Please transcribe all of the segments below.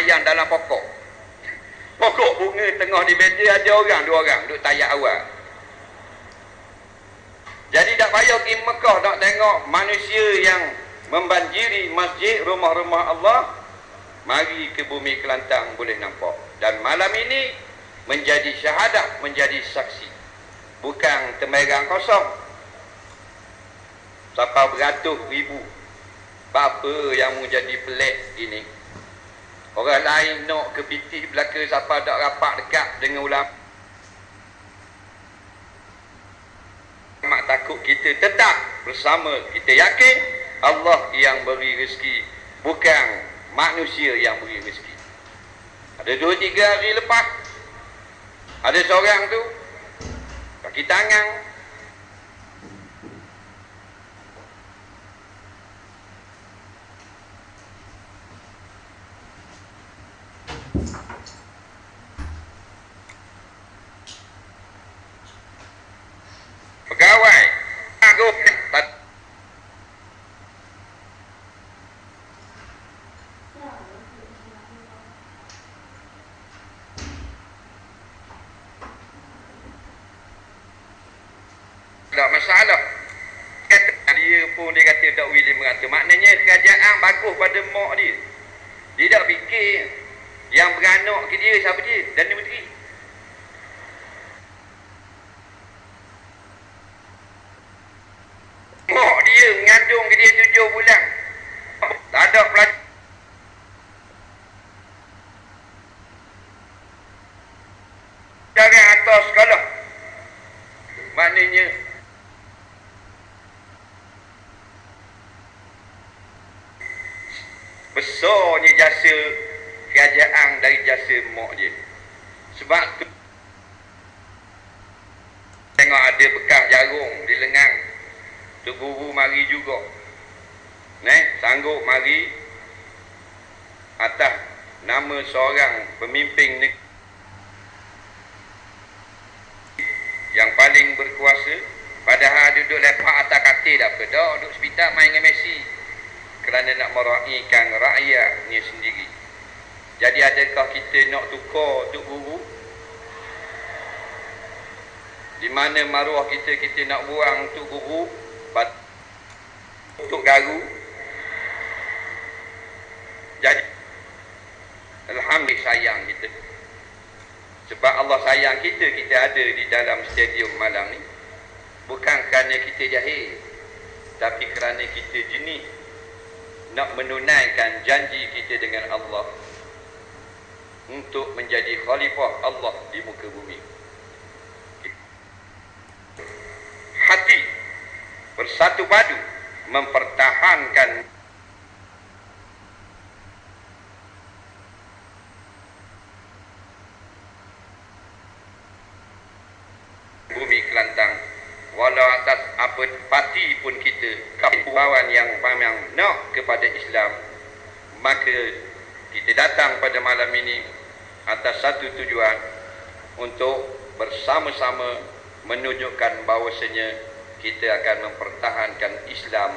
semayang dalam pokok. Pokok bunga tengah di meja, ada orang, dua orang duduk tayat awal. Jadi tak payah pergi Mekah nak tengok manusia yang membanjiri masjid, rumah-rumah Allah. Mari ke bumi Kelantan boleh nampak. Dan malam ini menjadi syahadah, menjadi saksi. Bukan temerang kosong. Sampai beratus ribu. Apa yang menjadi pelik ini? Orang lain nak ke pitih belaka siapa tak rapat dekat dengan ulama. Mak takut kita tetap bersama. Kita yakin Allah yang beri rezeki, bukan manusia yang beri rezeki. Ada 2-3 hari lepas, ada seorang tu kaki tangan pegawai agung tak masalah. Dia pun dia kata tak boleh merata. Maknanya kerajaan bagus pada mak dia. Dia tak fikir yang beranak ke dia siapa dia, Perdana Menteri. Mak dia mengandung ke dia 7 bulan. Tak ada pelajar. Jangan atas sekolah. Maknanya besarnya jasa kerajaan dari jasa mak dia. Sebab tu tengok ada bekas jarum di lengan. Tu guru mari juga. Sanggup mari atas nama seorang pemimpin negeri yang paling berkuasa, padahal duduk lepak atas katil tak apa dah, duduk hospital main dengan Messi kerana nak meraihkan rakyatnya sendiri. Jadi adakah kita nak tukar untuk guru? Di mana maruah kita nak buang untuk guru, untuk garu. Jadi alhamdulillah sayang kita. Sebab Allah sayang kita ada di dalam stadium malam ni. Bukan kerana kita jahil, tapi kerana kita jenih nak menunaikan janji kita dengan Allah untuk menjadi khalifah Allah di muka bumi. Hati bersatu padu mempertahankan bumi Kelantan, walau atas apa parti pun kita kawan yang memang nak kepada Islam, maka kita datang pada malam ini atas satu tujuan untuk bersama-sama menunjukkan bahawasanya kita akan mempertahankan Islam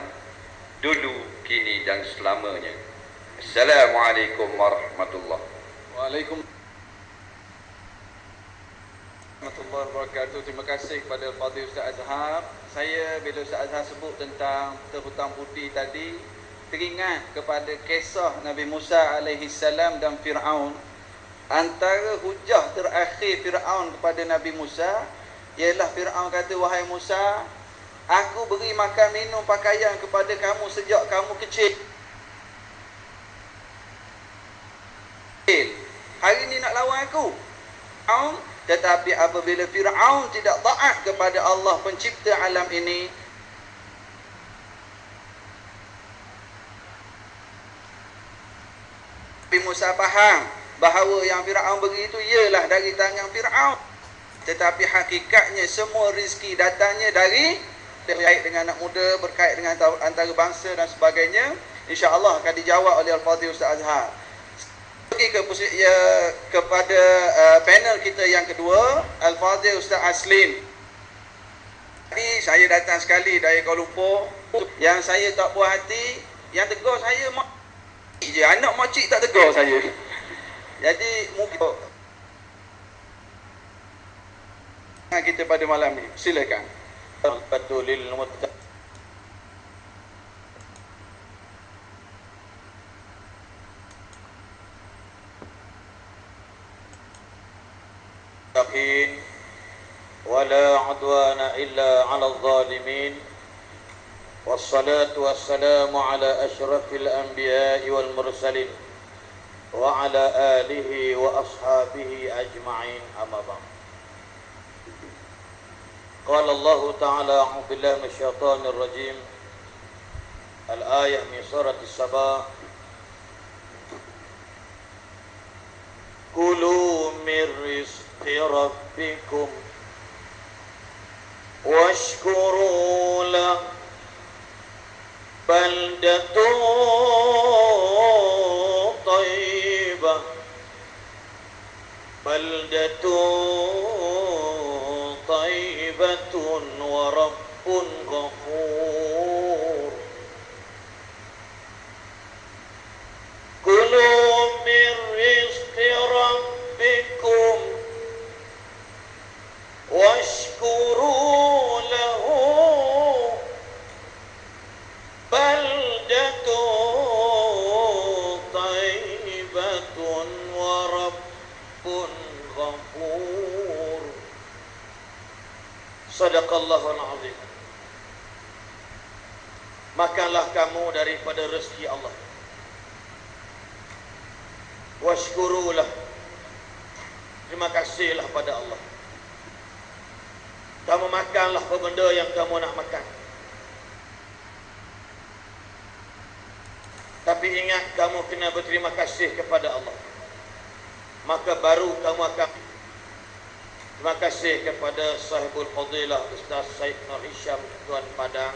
dulu, kini dan selamanya. Assalamualaikum warahmatullahi wabarakatuh. Warahmatullahi wabarakatuh. Terima kasih kepada Al-Fadhil Ustaz Azhar. Saya bila Ustaz Azhar sebut tentang hutang budi tadi, teringat kepada kisah Nabi Musa alaihi salam dan Fir'aun. Antara hujah terakhir Fir'aun kepada Nabi Musa ialah Fir'aun kata, wahai Musa, aku beri makan minum pakaian kepada kamu sejak kamu kecil. Hari ni nak lawan aku. Tetapi apabila Fir'aun tidak taat kepada Allah pencipta alam ini, Nabi Musa faham bahawa yang Fir'aun beri itu ialah dari tangan Fir'aun. Tetapi hakikatnya semua rezeki datangnya dari berkait dengan anak muda, berkait dengan antara bangsa dan sebagainya. InsyaAllah akan dijawab oleh Al-Fadhil Ustaz Azhar. Pergi kepada panel kita yang kedua, Al-Fadhil Ustaz Aslim. Tadi saya datang sekali dari Kuala Lumpur. Yang saya tak puas hati, yang tegur saya mak je, anak makcik tak tegur saya. Jadi mungkin kita pada malam ini, silakan. Batulil muttaqin wala 'udwana illa 'alal zalimin. Wassalatu wassalamu ala asyrafil anbiya'i wal mursalin wa ala alihi wa ashabihi ajma'in, amma ba'd. قال الله تعالى أعوذ بالله من الشيطان الرجيم الآية من سورة السبا كلوا من رزق ربكم واشكروا له بلدة طيبة بلدة طيبة ورب غفور كلوا من رزق ربكم واشكروا له بلدة طيبة ورب غفور. Sadaqallahul azim. Makanlah kamu daripada rezeki Allah. Washkurulah. Terima kasihlah pada Allah. Kamu makanlah apa benda yang kamu nak makan. Tapi ingat, kamu kena berterima kasih kepada Allah. Maka baru kamu akan. Terima kasih kepada sahibul fadilah Ustaz Syed Nur Hisham Tuan Padang,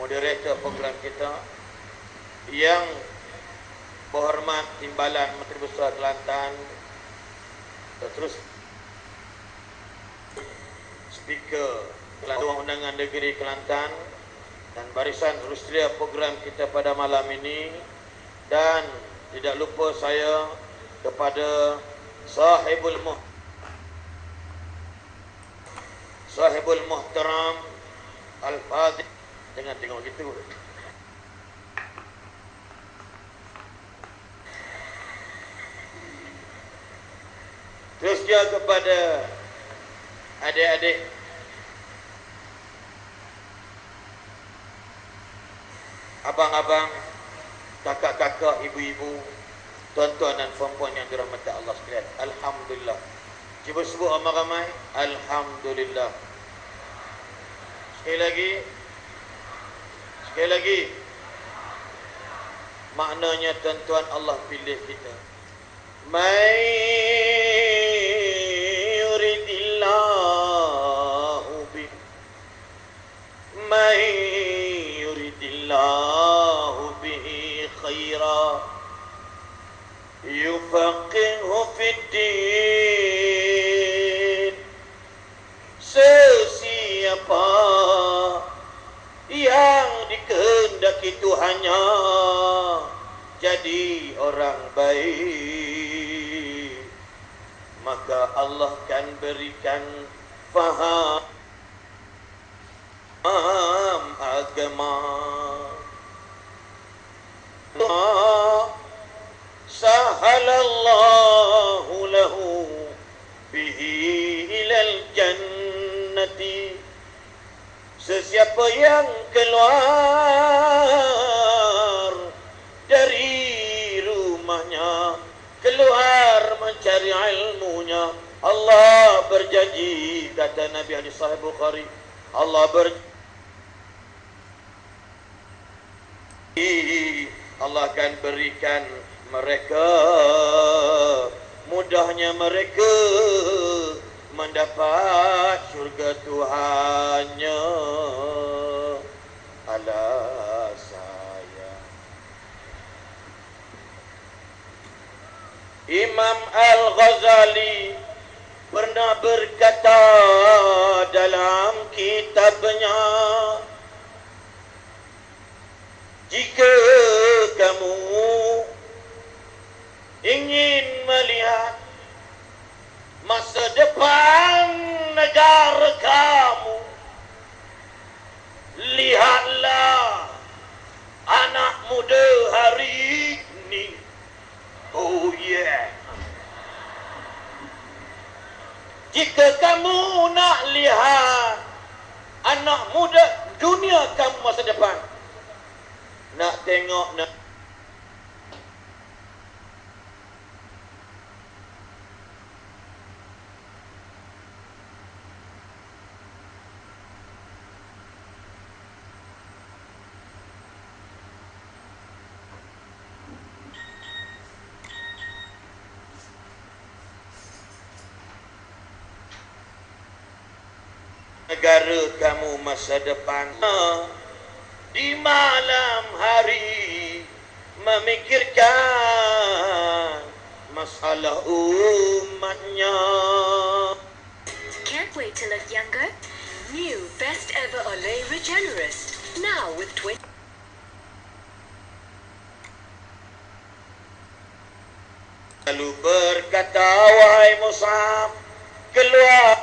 moderator program kita, yang berhormat Timbalan Menteri Besar Kelantan, terus Speaker Dewan Undangan Negeri Kelantan, dan barisan Ruslia program kita pada malam ini, dan tidak lupa saya kepada sahibul muhtaram Al-Fadhil. Jangan tengok gitu. Terus dia kepada adik-adik, abang-abang, kakak-kakak, ibu-ibu, tuan-tuan dan puan-puan yang dirahmati Allah sekalian. Alhamdulillah. Cuba sebut ramai-ramai. Alhamdulillah. Sekali lagi. Maknanya tuan-tuan, Allah pilih kita. May yuridillahu bihi khaira yufaqihu fid din. Sesiapa yang dikehendaki Tuhannya jadi orang baik, maka Allah akan berikan faham agama. Sahalallahu lahu bihi ilal jannati. Sesiapa yang keluar dari rumahnya, keluar mencari ilmunya, Allah berjanji, kata Nabi hadis Sahih Bukhari, Allah Allah akan berikan mereka, mudahnya mereka mendapat syurga Tuhannya. Alah sayang. Imam Al-Ghazali pernah berkata dalam kitabnya, jika kamu ingin melihat masa depan negara kamu, lihatlah anak muda hari ini. Oh yeah. Jika kamu nak lihat anak muda dunia kamu masa depan, nak tengok negara kamu masa depan. Di malam hari memikirkan masalah umatnya. Can't wait to look younger? New Best Ever Olay Regenerist. Now with 20. Lalu berkata, wahai Mus'ab, keluarlah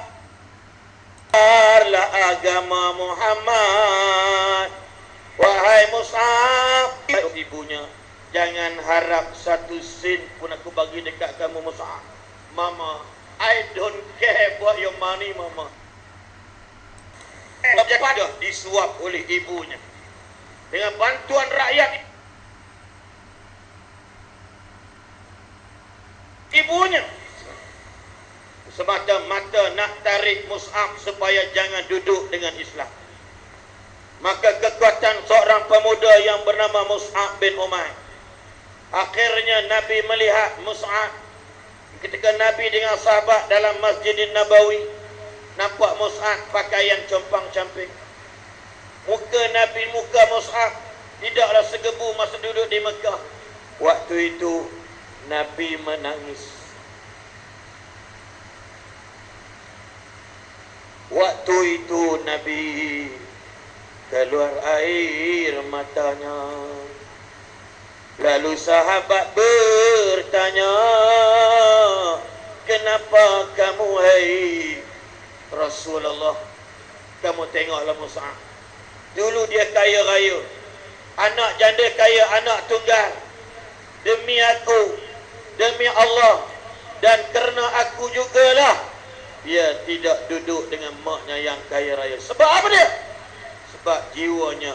agama Muhammad. Wahai Mus'ab, ibunya, jangan harap satu sen pun aku bagi dekat kamu Mus'ab. Mama, I don't care about your money, Mama. Dah disuap oleh ibunya dengan bantuan rakyat. Ibunya semata-mata nak tarik Mus'ab supaya jangan duduk dengan Islam. Maka kekuatan seorang pemuda yang bernama Mus'ab bin Umair. Akhirnya Nabi melihat Mus'ab ketika Nabi dengan sahabat dalam Masjidin Nabawi. Nampak Mus'ab pakaian compang-camping. Muka Nabi, muka Mus'ab tidaklah segebu masa duduk di Mekah. Waktu itu Nabi menangis. Waktu itu Nabi keluar air matanya. Lalu sahabat bertanya, kenapa kamu hai Rasulullah? Kamu tengoklah Mus'ab. Dulu dia kaya raya, anak janda kaya, anak tunggal. Demi aku, demi Allah, dan kerana aku jugalah dia tidak duduk dengan maknya yang kaya raya. Sebab apa dia? Sebab jiwanya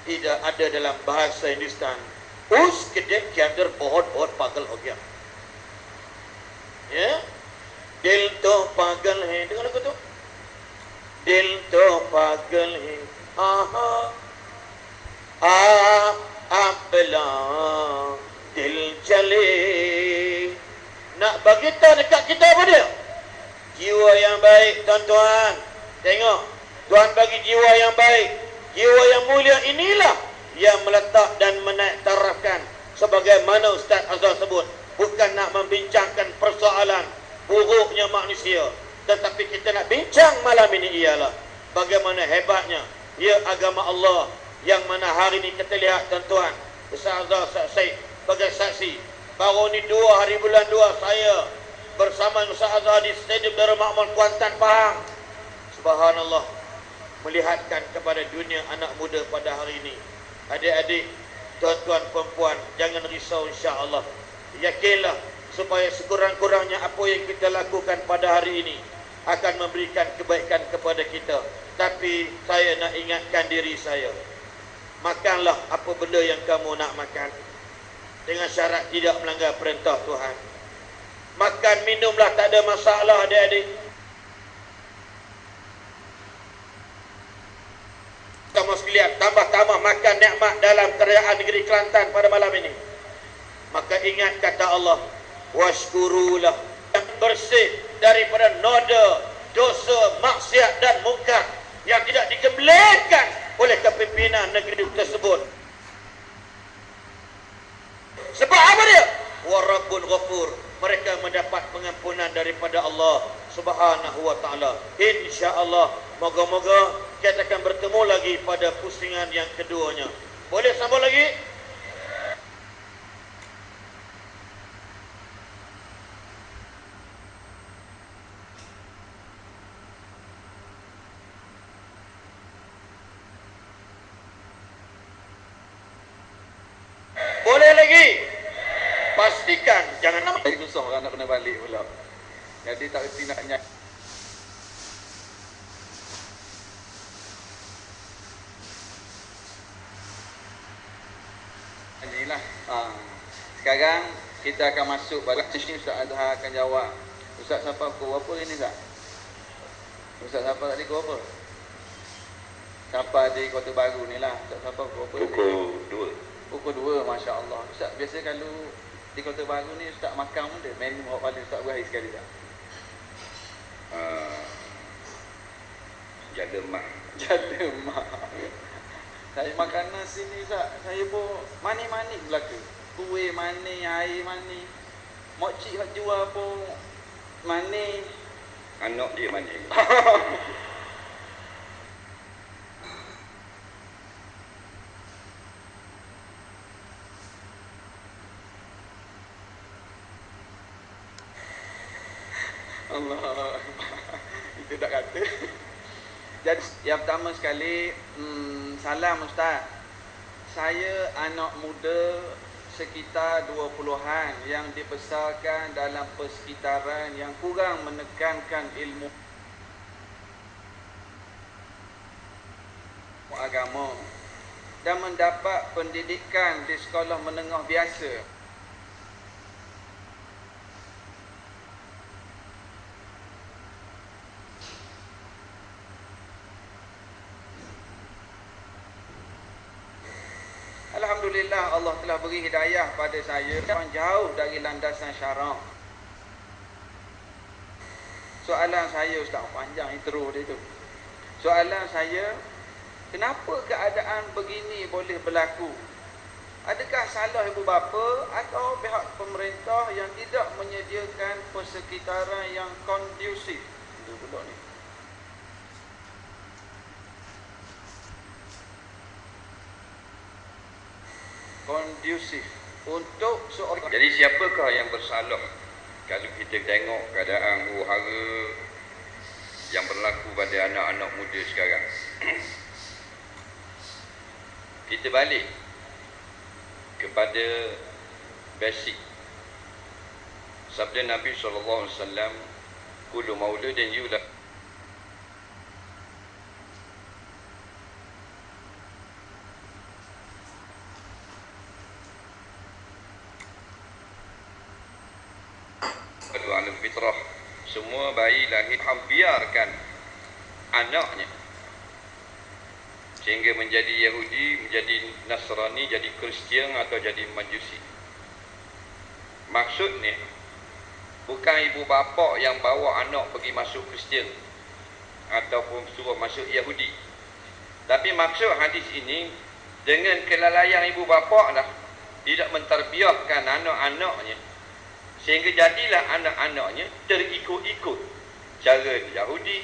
tidak ada dalam bahasa Hindustan. उसके के अंदर बहुत पागल हो गया, ya, दिल तो पागल है, dengar lagu tu, दिल तो पागल है, apela दिल चले. Nak bagi tahu dekat kita apa dia? Jiwa yang baik, tuan-tuan. Tengok, Tuhan bagi jiwa yang baik, jiwa yang mulia inilah yang meletak dan menaik tarafkan. Sebagaimana Ustaz Azhar sebut, bukan nak membincangkan persoalan buruknya manusia, tetapi kita nak bincang malam ini ialah bagaimana hebatnya ia agama Allah, yang mana hari ini kita lihat tuan-tuan, Ustaz Azhar Syed sebagai saksi. Baru ni 2 hari bulan 2 saya bersama Ustaz Azhar di Stadium Darul Makmur Kuantan, Pahang. Subhanallah, melihatkan kepada dunia anak muda pada hari ini. Adik-adik, tuan-tuan, perempuan, jangan risau, insya-Allah. Yakinlah supaya sekurang-kurangnya apa yang kita lakukan pada hari ini akan memberikan kebaikan kepada kita. Tapi saya nak ingatkan diri saya, makanlah apa benda yang kamu nak makan dengan syarat tidak melanggar perintah Tuhan. Makan, minumlah, tak ada masalah adik-adik. Kamu sekalian, tambah-tambah makan nikmat dalam kerajaan negeri Kelantan pada malam ini. Maka ingat kata Allah, washkurulah, yang bersih daripada noda, dosa, maksiat dan mungkar yang tidak dikembalikan oleh kepimpinan negeri tersebut. Sebab apa dia? Wa Rabbul Ghafur. Mereka mendapat pengampunan daripada Allah Subhanahu wa taala. Insya-Allah, moga-moga kita akan bertemu lagi pada pusingan yang keduanya. Boleh sambung lagi? Boleh lagi. Pastikan jangan nama. Saya susah orang nak kena balik pula. Jadi tak reti nak nyanyi. Inilah. Sekarang kita akan masuk pada sesi Ustaz Azhar akan jawab. Ustaz siapa pukul berapa ini tak? Ustaz siapa tadi pukul berapa? Siapa di Kota Baru ni lah. Ustaz siapa pukul berapa? Pukul 2. Pukul 2, Masya Allah. Ustaz biasa kalau di Kota Baru ni Ustaz makan pun dia menu awak paling Ustaz berakhir sekali tak? Jaga mak. Jada mak. Saya makan nasi ni Ustaz, saya pun manis-manis belaka. Kuih manis, air manis. Mokcik hak jual pun manis. Anak dia manis. Allah. Itu tak kata. Jadi yang pertama sekali, salam Ustaz. Saya anak muda sekitar 20-an yang dibesarkan dalam persekitaran yang kurang menekankan ilmu agama dan mendapat pendidikan di sekolah menengah biasa. Alhamdulillah Allah telah beri hidayah pada saya yang jauh dari landasan syarak. Soalan saya Ustaz, panjang terus dia tu. Soalan saya, kenapa keadaan begini boleh berlaku? Adakah salah ibu bapa atau pihak pemerintah yang tidak menyediakan persekitaran yang kondusif? Itu pula ni. Kondusif untuk seorang. Jadi siapakah yang bersalah kalau kita tengok keadaan huru-hara yang berlaku pada anak-anak muda sekarang? Kita balik kepada basic. Sabda Nabi SAW, kullu mauludin yulad alam fitrah. Semua bayi lahir biarkan anaknya sehingga menjadi Yahudi, menjadi Nasrani, jadi Kristian atau jadi Majusi. Maksudnya bukan ibu bapa yang bawa anak pergi masuk Kristian ataupun suruh masuk Yahudi. Tapi maksud hadis ini, dengan kelalaian ibu bapa lah tidak mentarbiahkan anak-anaknya, sehingga jadilah anak-anaknya terikut-ikut cara Yahudi,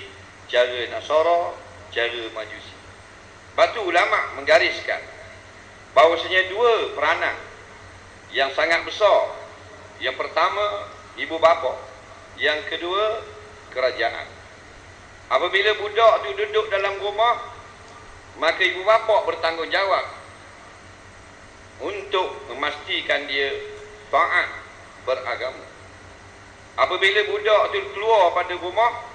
cara Nasara, cara Majusi. Lepas tu ulama' menggariskan bahawasanya dua peranan yang sangat besar. Yang pertama, ibu bapa. Yang kedua, kerajaan. Apabila budak tu duduk dalam rumah, maka ibu bapa bertanggungjawab untuk memastikan dia taat beragama. Apabila budak tu keluar pada rumah,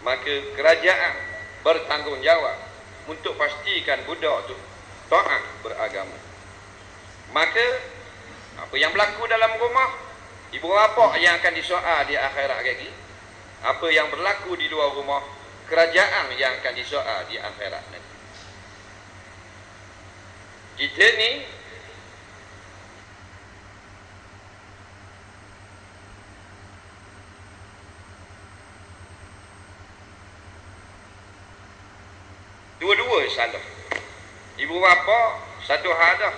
maka kerajaan bertanggungjawab untuk pastikan budak tu taat beragama. Maka apa yang berlaku dalam rumah, ibu bapa yang akan disoal di akhirat lagi. Apa yang berlaku di luar rumah, kerajaan yang akan disoal di akhirat nanti. Kita ni dua-dua salah. Ibu bapa satu hal dah,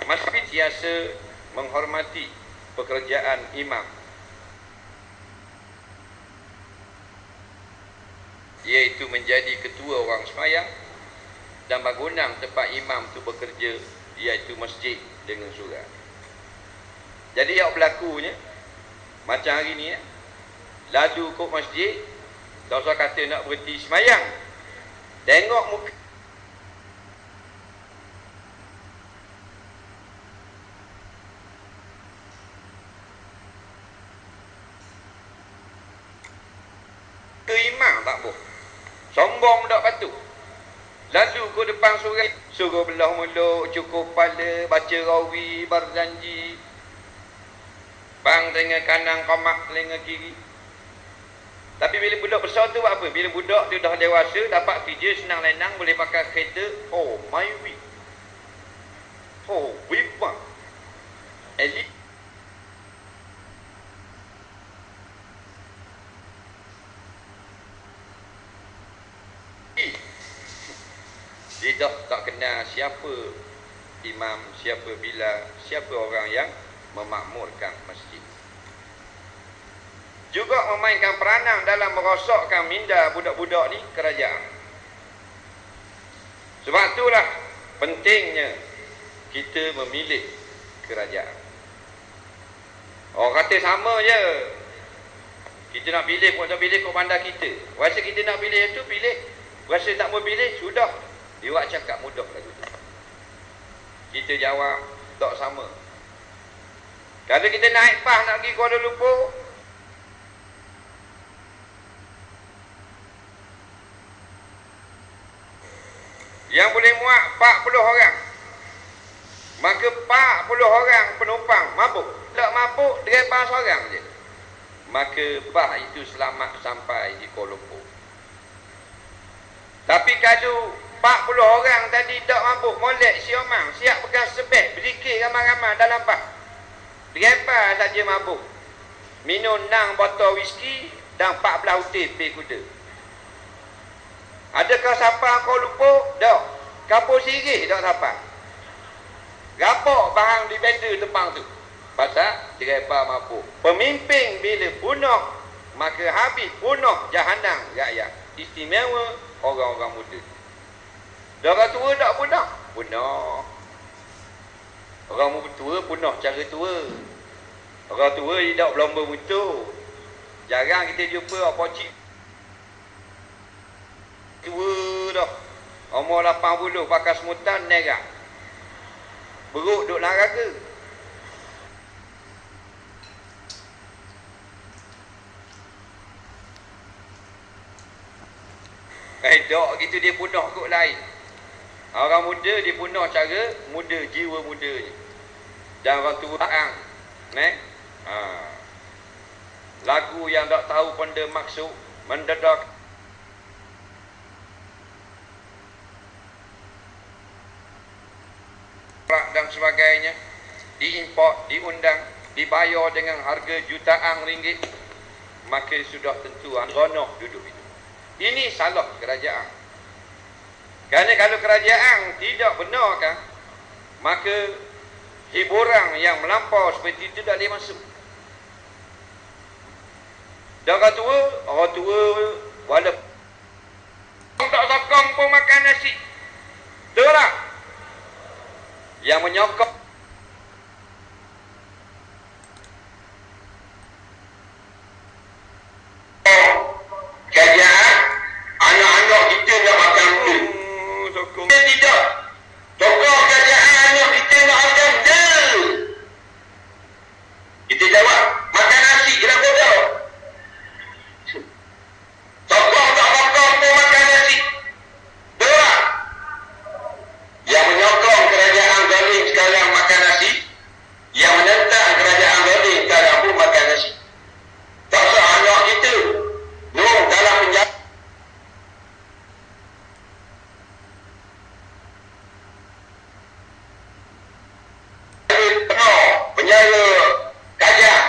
mesti biasa menghormati pekerjaan imam, iaitu menjadi ketua orang sembahyang dan bangunan tempat imam tu bekerja, iaitu masjid dengan surau. Jadi yang berlakunya macam hari ni, lalu kok masjid, tak usah kata nak berhenti sembahyang, tengok muka memang tak boh. Sombong tak patut. Lalu ke depan suruh belah mulut, cukup kepala, baca rawi, berjanji. Bang telinga kanan, komak telinga kiri. Tapi bila budak besar tu buat apa? Bila budak tu dah dewasa, dapat kerja, senang lenang, boleh pakai kereta. Oh, my week. Oh, week bang. Elite. Dia dah tak kenal siapa imam, siapa bilal, siapa orang yang memakmurkan masjid. Juga memainkan peranan dalam merosakkan minda budak-budak ni kerajaan. Sebab itulah pentingnya kita memilih kerajaan. Orang kata sama je. Kita nak pilih pun tak pilih kau pandai kita. Rasa kita nak pilih itu, pilih. Rasa tak mau pilih, sudah. Dia buat cakap mudah lagu tu. Kita jawab, tak sama. Kalau kita naik pas nak pergi Kuala Lumpur, yang boleh muat 40 orang. Maka 40 orang penumpang mabuk. Tak mabuk, driver seorang je. Maka bah itu selamat sampai di Kuala Lumpur. Tapi kalau 40 orang tadi tak mabuk, molek si omang, siap pegang sebeg, berzikir ramai-ramai dalam bah. Driver saja mabuk. Minum 6 botol whisky dan 14 utip pay kuda. Adakah siapa kau lupa? Tak. Kapur sirih tak siapa. Gapok bahang di benda tepang tu. Pasal driver mabuk. Pemimpin bila bunuh, maka habis bunuh jahanam rakyat. Istimewa orang-orang muda. Orang tua tak bunuh? Bunuh. Orang tua bunuh cara tua. Orang tua tidak berlomba motor. Jarang kita jumpa apa cik tua dah. Umur 80 pakai semutan nerak. Beruk duk neraka. Dok gitu dia bunuh kot lain. Orang muda dia bunuh cara muda, jiwa muda je. Dan orang tua ang. Lagu yang tak tahu benda maksud mendadak dan sebagainya, diimport, diundang, dibayar dengan harga jutaan ringgit, maka sudah tentu seronok duduk itu. Ini salah kerajaan. Kerana kalau kerajaan tidak benarkan, maka hiburan yang melampau seperti itu tak boleh masuk. Dan orang tua walaupun tak sokong pun makan nasi. Itulah yang menyokong kerajaan. Anak-anak kita nak makan tu. Sokong. Kita tidak. Sokong kerajaan anak kita nak makan tu. Kita jawab, makan nasi je lah bodoh. Sokong tak sokong pun makan nasi. Itulah yang menyokong kerajaan zalim sekarang makan nasi, yang menentang kerajaan zalim sekarang pun makan nasi. Tak usah anak kita dalam penjara. Penjara kajang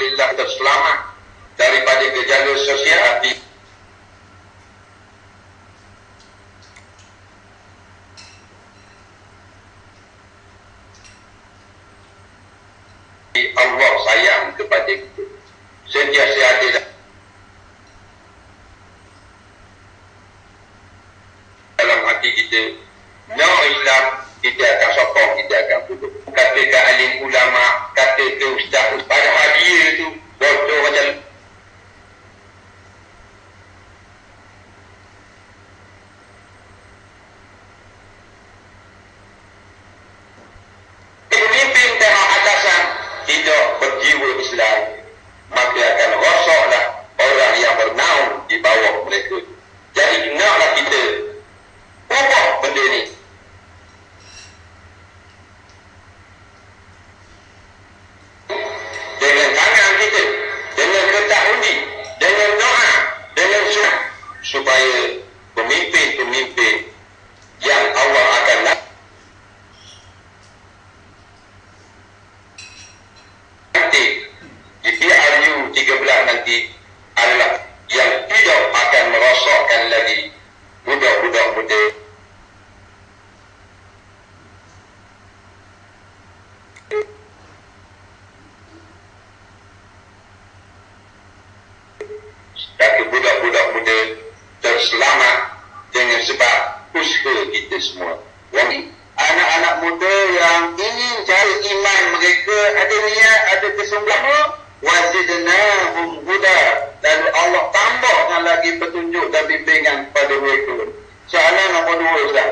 alhamdulillah terselamat daripada gejala sosial hati. Allah sayang kepada kita, sentiasa ada dalam hati kita. No Islam, kita akan sokong, kita akan duduk. Kata ke alim ulama, kata ke ustaz, padahal dia tu bodoh macam pemimpin tahap atasan tidak berjiwa Islam, maka akan rosaklah orang yang bernaung di bawah mereka. Jadi naklah kita ubah benda ni. Dengan tangan kita, dengan letak undi, dengan doa, dengan sunnah, supaya pemimpin-pemimpin yang Allah akan nanti di PRU 13 nanti adalah yang tidak akan merosakkan lagi budak-budak muda. Tapi budak-budak muda terselamat dengan sebab usaha kita semua. Jadi anak-anak muda yang ingin cari iman mereka, ada niat, ada kesungguhan, wazidnahum huda, lalu Allah tambahkan lagi petunjuk dan bimbingan pada mereka. Soalan nombor 2, Ustaz.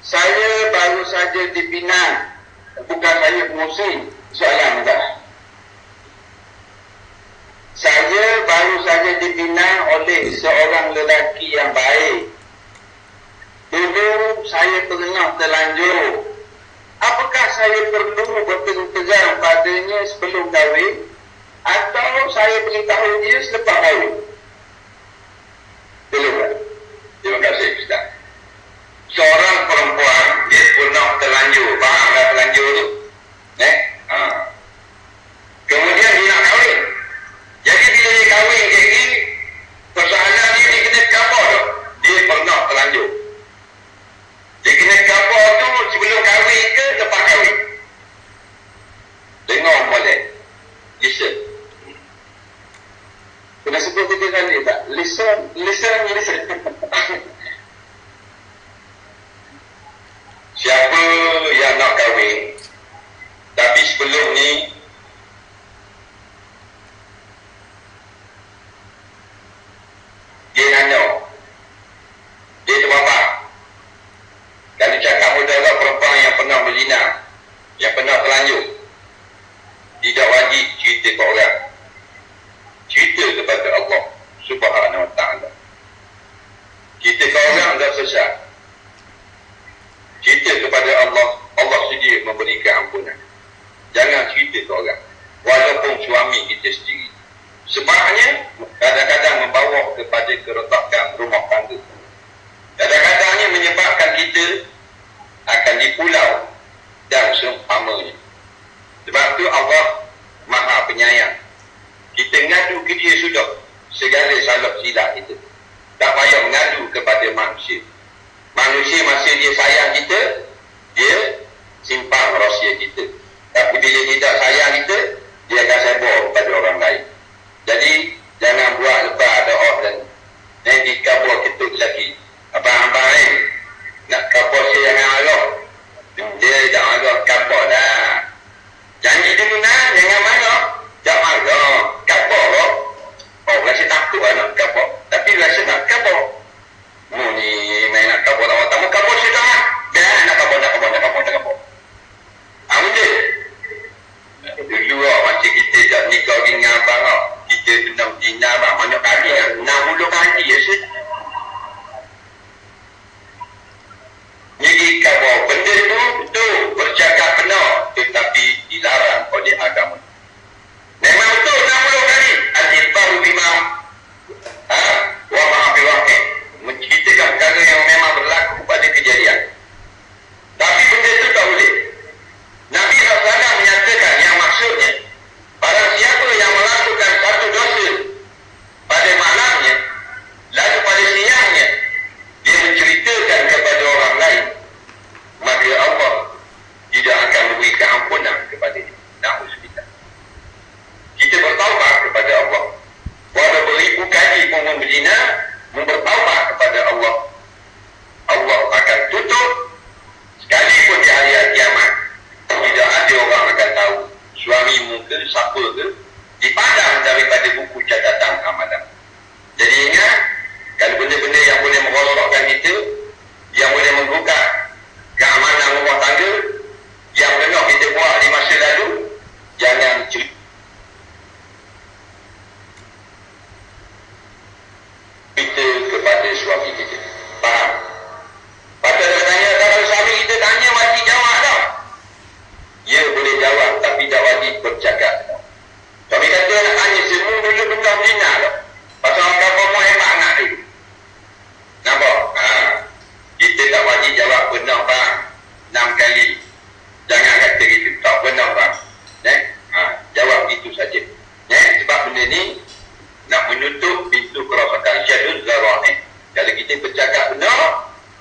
Saya baru saja di Penang, bukan saya muslim. Soalan Ustaz. Saya baru saja dibina oleh seorang lelaki yang baik. Dulu saya pernah terlanjur. Apakah saya perlu berterus terang padanya sebelum kahwin, atau saya beritahu dia selepas kahwin? Belum. Terima kasih Ustaz. Seorang perempuan dia pernah terlanjur. Faham tak terlanjur tu? Kemudian dia nak kahwin. Jadi bila dia kahwin kayak gini, persoalan dia kena khabar tu. Dia pernah terlanjur. Dia kena khabar tu sebelum kahwin ke lepas kahwin? Dengar boleh. Listen. Kena sebut 3 kali tak? Listen. Siapa yang nak kahwin, tapi sebelum ni dia nanya, dia terbabak. Kalau cakap saudara perempuan yang pernah berzina, yang pernah terlanjur, tidak wajib cerita ke orang, cerita kepada Allah Subhanahu Wa Taala. Cerita ke orang dah selesai. Cerita kepada Allah, Allah sedia memberikan ampunan. Jangan cerita ke orang, walaupun suami kita sendiri. Sebabnya kadang-kadang membawa kepada keretakan rumah tangga. Kadang-kadangnya menyebabkan kita akan dipulau dan seumpamanya. Sebab tu Allah Maha Penyayang. Kita ngadu ke dia sudah segala salah silap kita. Tak payah mengadu kepada manusia. Manusia masa dia sayang kita, dia simpan rahsia kita. Tapi bila dia tak sayang kita, dia akan sebar kepada orang lain. Jadi jangan buat lepas ada orang nanti kabur ketut lagi. Abang-abang ni nak kabur saya jangan Allah. Dia dah Allah kabur dah. Janji dulu nak, jangan marah. Jangan marah. Kabur loh. Oh, rasa takut lah nak kabur. Tapi rasa nak kabur. Ni main nak kabur tamu kabur sudah. Dah nak kabur. Ambil. Dulu macam kita dah nikah dengan abang, kita kena zina abang, banyak kepada suami kita. Faham? Patut nak tanya, kalau suami kita tanya wajib jawab tau. Ya boleh jawab tapi tak wajib bercakap. Suami kata nak tanya semua dulu benda zina tau. Pasal orang kapal mau hemat anak dulu. Nampak? Kita tak wajib jawab benar bang 6 kali. Jangan kata gitu. Tak benar bang. Jawab itu saja. Sebab benda ni nak menutup pintu kerosakan syadud zara'ih. Kalau kita bercakap benar,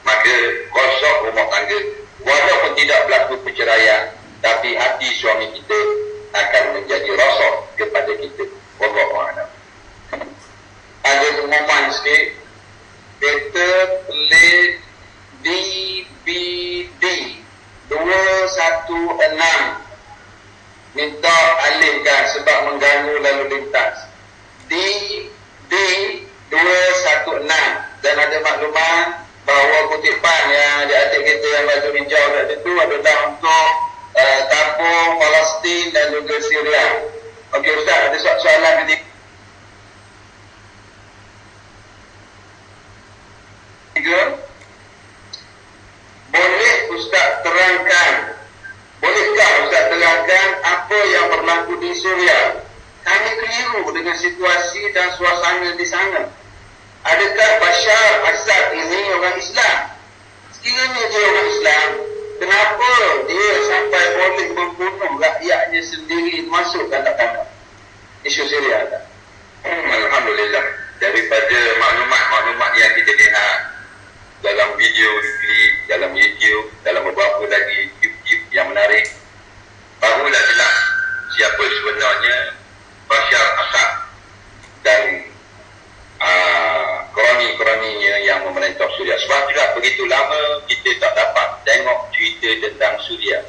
maka rosak rumah tangga. Walaupun tidak berlaku perceraian, tapi hati suami kita akan menjadi rosak kepada kita. Wallahu a'lam. Ada pengumuman sikit. Kereta pelik DBD 216 minta alihkan sebab mengganggu lalu lintas. DD 216 dan ada maklumat bahawa kutipan yang di atas kereta yang baju hijau tadi itu adalah untuk tabung Palestin dan juga Syria. Okey Ustaz, ada soalan ketiga. Boleh Ustaz terangkan, bolehkah Ustaz terangkan apa yang berlaku di Suria? Kami keliru dengan situasi dan suasana di sana. Adakah Bashar Assad ini orang Islam? Sekiranya dia orang Islam, kenapa dia sampai boleh membunuh rakyatnya sendiri masuk kata-kata isu Syria? Alhamdulillah, daripada maklumat-maklumat yang kita lihat dalam video klip, dalam YouTube, dalam beberapa lagi klip yang menarik, barulah jelas siapa sebenarnya Bashar Assad dan kroni-kroninya yang memerintah Suria. Sebab tidak begitu lama kita tak dapat tengok cerita tentang Suria.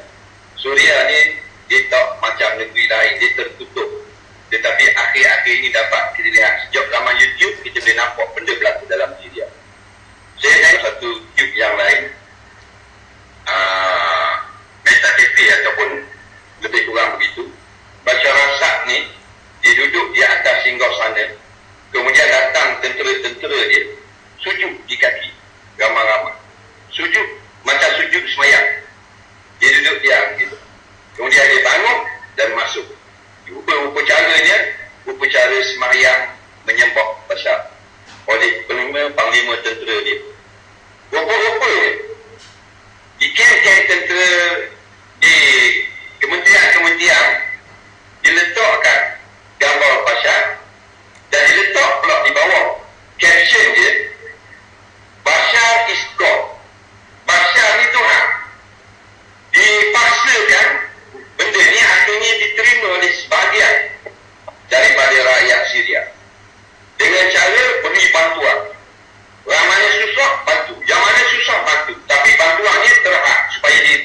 Suria ni dia tak macam negeri lain, dia tertutup. Tetapi akhir-akhir ini dapat kita lihat sejak zaman YouTube kita boleh nampak benda berlaku dalam Syria. Saya tengok satu YouTube yang lain, Meta TV ataupun lebih kurang begitu. Bashar Assad ni dia duduk di atas singgahsana, kemudian datang tentera-tentera dia sujud di kaki ramai-ramai, sujud macam sujud semayang. Dia duduk diam gitu, kemudian dia bangun dan masuk. Upacara semayang menyembah Bashar oleh panglima tentera dia. Rupa-rupanya di kem-kem tentera, di kementerian-kementerian diletakkan gambar Bashar dan diletak pula di bawah caption dia, Bashar is God. Bashar ni Tuhan. Dipaksakan benda ni akhirnya diterima oleh sebahagian daripada rakyat Syria dengan cara beri bantuan. Yang mana susah bantu, yang mana susah bantu, tapi bantuannya terhad supaya dia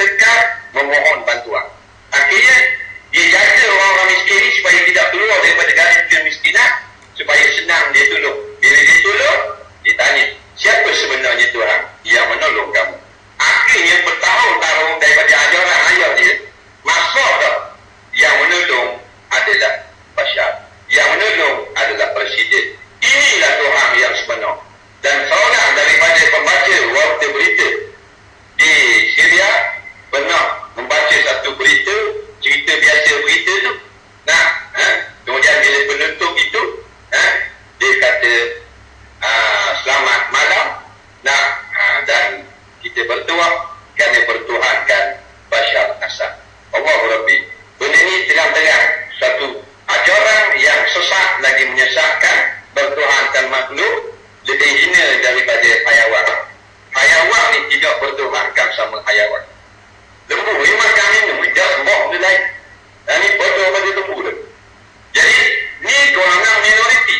tegak memohon bantuan. Akhirnya dia jaga orang-orang miskin ni supaya tidak keluar daripada garis kemiskinan, supaya senang dia tolong. Bila dia tolong, dia tanya, siapa sebenarnya Tuhan yang menolong kamu? Akhirnya bertahun-tahun daripada ajaran ayah dia, masuk tak yang menolong adalah Bashar, yang menolong adalah Presiden. Inilah Tuhan yang sebenar. Dan seorang daripada pembaca warta berita di Syria pernah membaca satu berita, cerita biasa berita tu. Kemudian bila penutup itu, dia kata, selamat malam, dan kita berdoa kerana bertuhankan Bashar Assad. Allahu Rabbi. Benda ni terang-terang satu ajaran yang sesat lagi menyesatkan, bertuhankan makhluk lebih hina daripada hayawan. Hayawan ni tidak bertuhankan sama hayawan. Lembu ni makan minum, dah sembah dia lain. Ni bodoh pada lembu tu. Jadi ni golongan minoriti.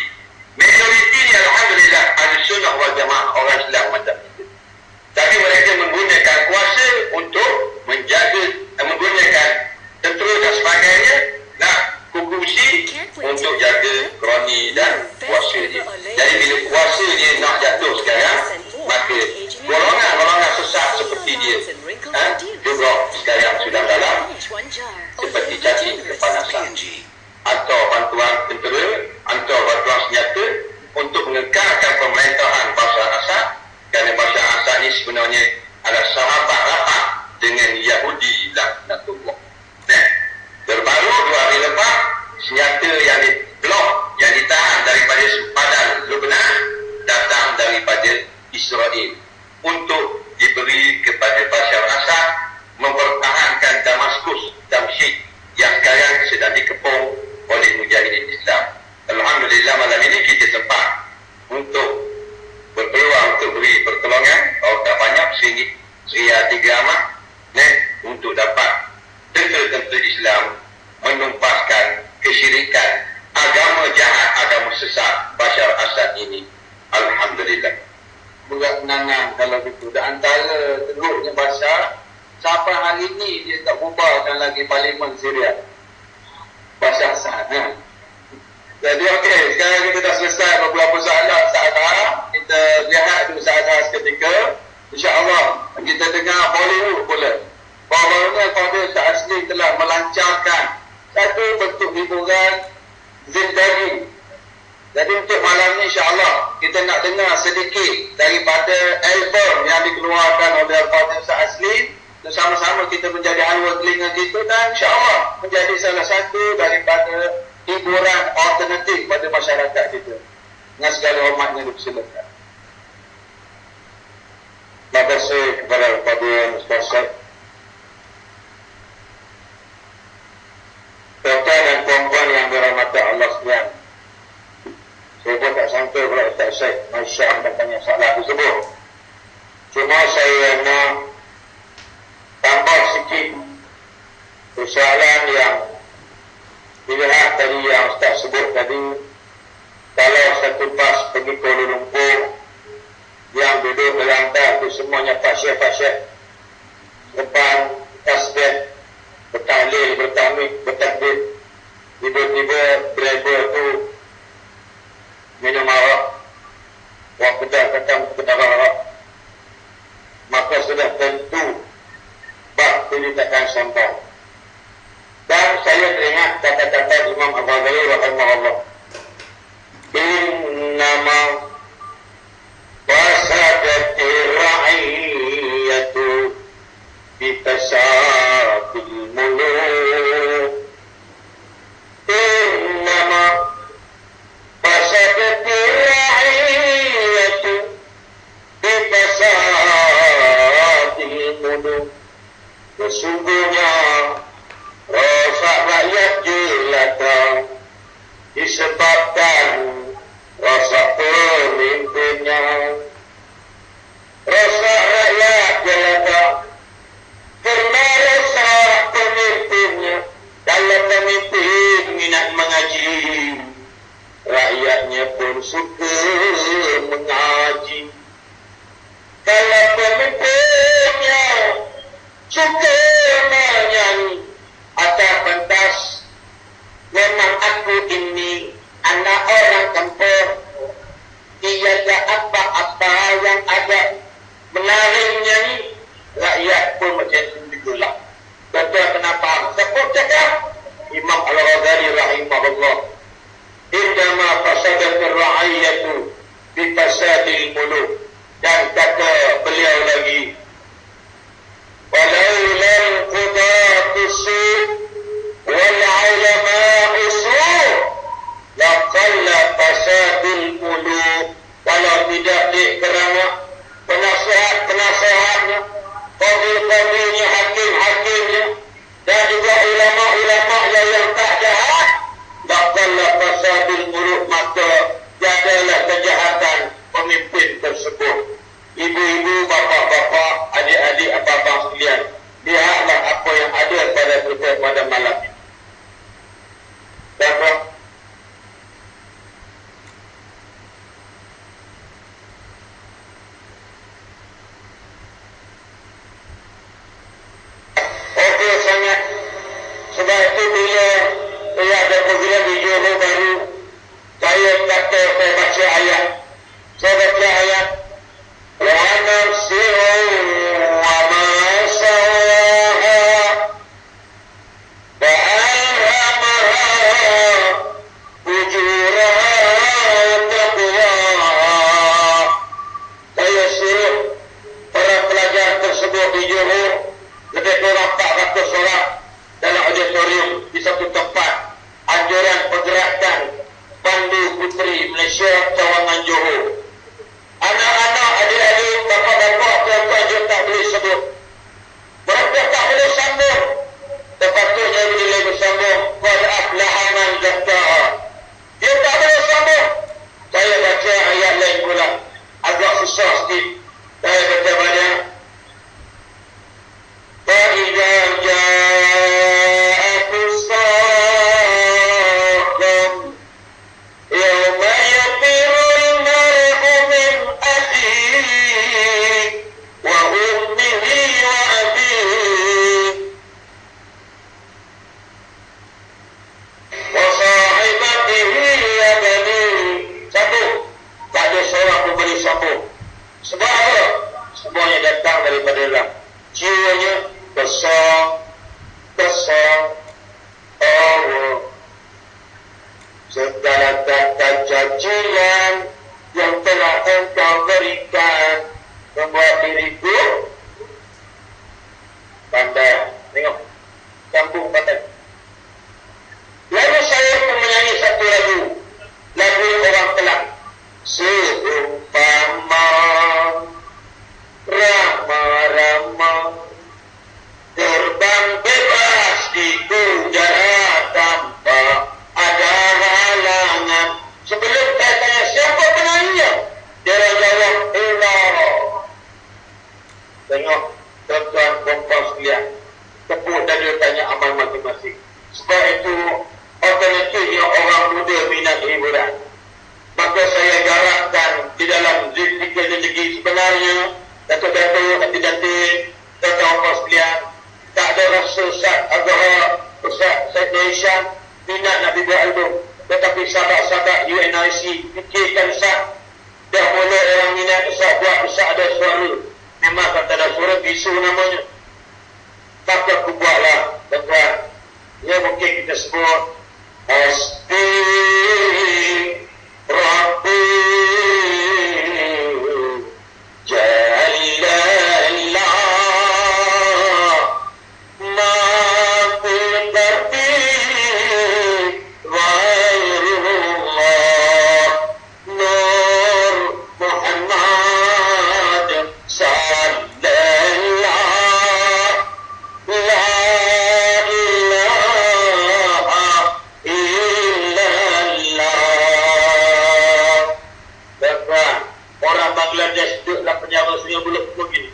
Minoriti ni alhamdulillah ahli sunnah wal jamaah, orang Islam macam itu. Tapi mereka menggunakan kuasa untuk menjaga, menggunakan tentera dan sebagainya, nak kukusi untuk jaga kroni dan kuasa dia. Jadi bila kuasa dia nak jatuh sekarang, maka golongan-golongan sesat seperti dia juga hari kiamat untuk dapat tentera-tentera Islam menumpaskan kesyirikan agama jahat, agama sesat Bashar Assad ini. Alhamdulillah. Bukan menangan kalau gitu. Dan antara teruknya Bashar, sampai hari ini dia tak bubarkan lagi parlimen Syria. Bashar Assad. Jadi okey, sekarang kita dah selesai beberapa soalan sahaja. Kita lihat dulu sahaja seketika. InsyaAllah kita dengar Bollywood pula. Bahawa Fadil Ta'asli telah melancarkan satu bentuk hiburan Zindagi. Jadi untuk malam ni insyaAllah kita nak dengar sedikit daripada album yang dikeluarkan oleh Fadil Ta'asli. Sama-sama kita menjadi halwa telinga kita dan insyaAllah menjadi salah satu daripada hiburan alternatif pada masyarakat kita. Dengan segala hormatnya dipersilakan. Terima kasih kepada Fadil Ustaz. Tuan-tuan dan puan-puan yang dirahmati Allah sekalian, saya pun tak sangka pula Ustaz Syed Masyam bertanya soalan tersebut. Cuma saya nak tambah sikit persoalan yang dilihat tadi yang Ustaz sebut tadi. Kalau satu bas pergi Kuala Lumpur, yang duduk berlantar itu semuanya fasyih-fasyih, depan tasbih, bertahlil, bertamik, bertakbir. Tiba-tiba driver tu minum arak, waktu dah datang kedai arak, maka sudah tentu bas ini takkan sampai. Dan saya teringat kata-kata Imam Al-Ghazali rahimahullah, innama wasadati ra'iyatu bitasabil muluk. Innama wasadati ra'iyatu bitasabil muluk. Sesungguhnya rosak rakyat jelata disebabkan rosak pemimpinnya. Rosak rakyat jelata kerana rosak pemimpinnya. Kalau pemimpin minat mengaji, rakyatnya pun suka mengaji. Kalau pemimpinnya suka menyanyi atau pentas, memang aku ini anak orang kampung, tiada apa-apa yang ada menarik nyanyi, rakyat pun macam itu digolak. Betul kenapa? Sebut cakap Imam Al-Ghazali rahimahullah, innama fasadatir ra'iyatu bi fasadil muluk. Dan kata beliau lagi, walaula al-qudatu su' wal 'ulama'u su' laqalla fasadul muluk. Kalau tidak kerana penasihat-penasihatnya, qadhi-qadhinya, hakim-hakimnya, dan juga ulama-ulama yang tak jahat, laqalla fasadul muluk, maka jadilah kejahatan pemimpin tersebut. Ibu-ibu, bapa-bapa, adik-adik, abang-abang sekalian, lihatlah apa yang ada pada kita pada malam ini. Dapat okey sangat. Sebab itu bila saya ada program di Johor baru, saya kata saya baca ayat. Saya baca ayat, wa nafsin wa ma sawaha wa alhamaha fujuraha taqwaha. Saya suruh para pelajar tersebut di Johor lebih kurang 400 orang dalam auditorium di satu tempat, anjuran pergerakan Pandu Puteri Malaysia Cawangan Johor. Anak-anak, adik-adik, bapak-bapak, tuan-tuan dia tak boleh sebut. Mereka tak boleh sambung. Sepatutnya bila bersambung, qad aflaha man zakkaha. Dia tak boleh sambung. Saya baca ayat lain pula, agak susah sikit. Saya baca banyak. jiwanya kosong Allah. Segala kata cacian yang telah engkau berikan membuat diriku pandai. Tengok, kampung pandai. Lalu saya pun menyanyi satu lagu orang Kelang. Seumpama Rama-Rama terbang bebas di udara tanpa ada halangan. Sebelum saya tanya siapa penyanyinya, dia jawab Allah. Tengok, tuan-tuan perempuan sekalian, tepuk dan dia tanya amal masing-masing. Sebab itu alternatifnya orang muda minat hiburan. Maka saya garapkan di dalam zikir rezeki sebenarnya, Datuk-datuk, hati-hati, tuan-tuan sekalian, tak ada rasa Ustaz Agara, Ustaz Syed Hisham minat nak buat album. Tetapi sahabat-sahabat UNIC fikirkan Ustaz, dah mula orang minat Ustaz buat Ustaz ada suara. Memang kata ada suara, bisu namanya. Maka aku buatlah, tuan-tuan. Ya mungkin kita sebut Hasbi Rabbi Jallallah Ma Qaddi Ghairullah Nur Muhammad Sallallahu La ilaha illallah. Orang Bangladesh duduklah penjara Sungai Buloh begini.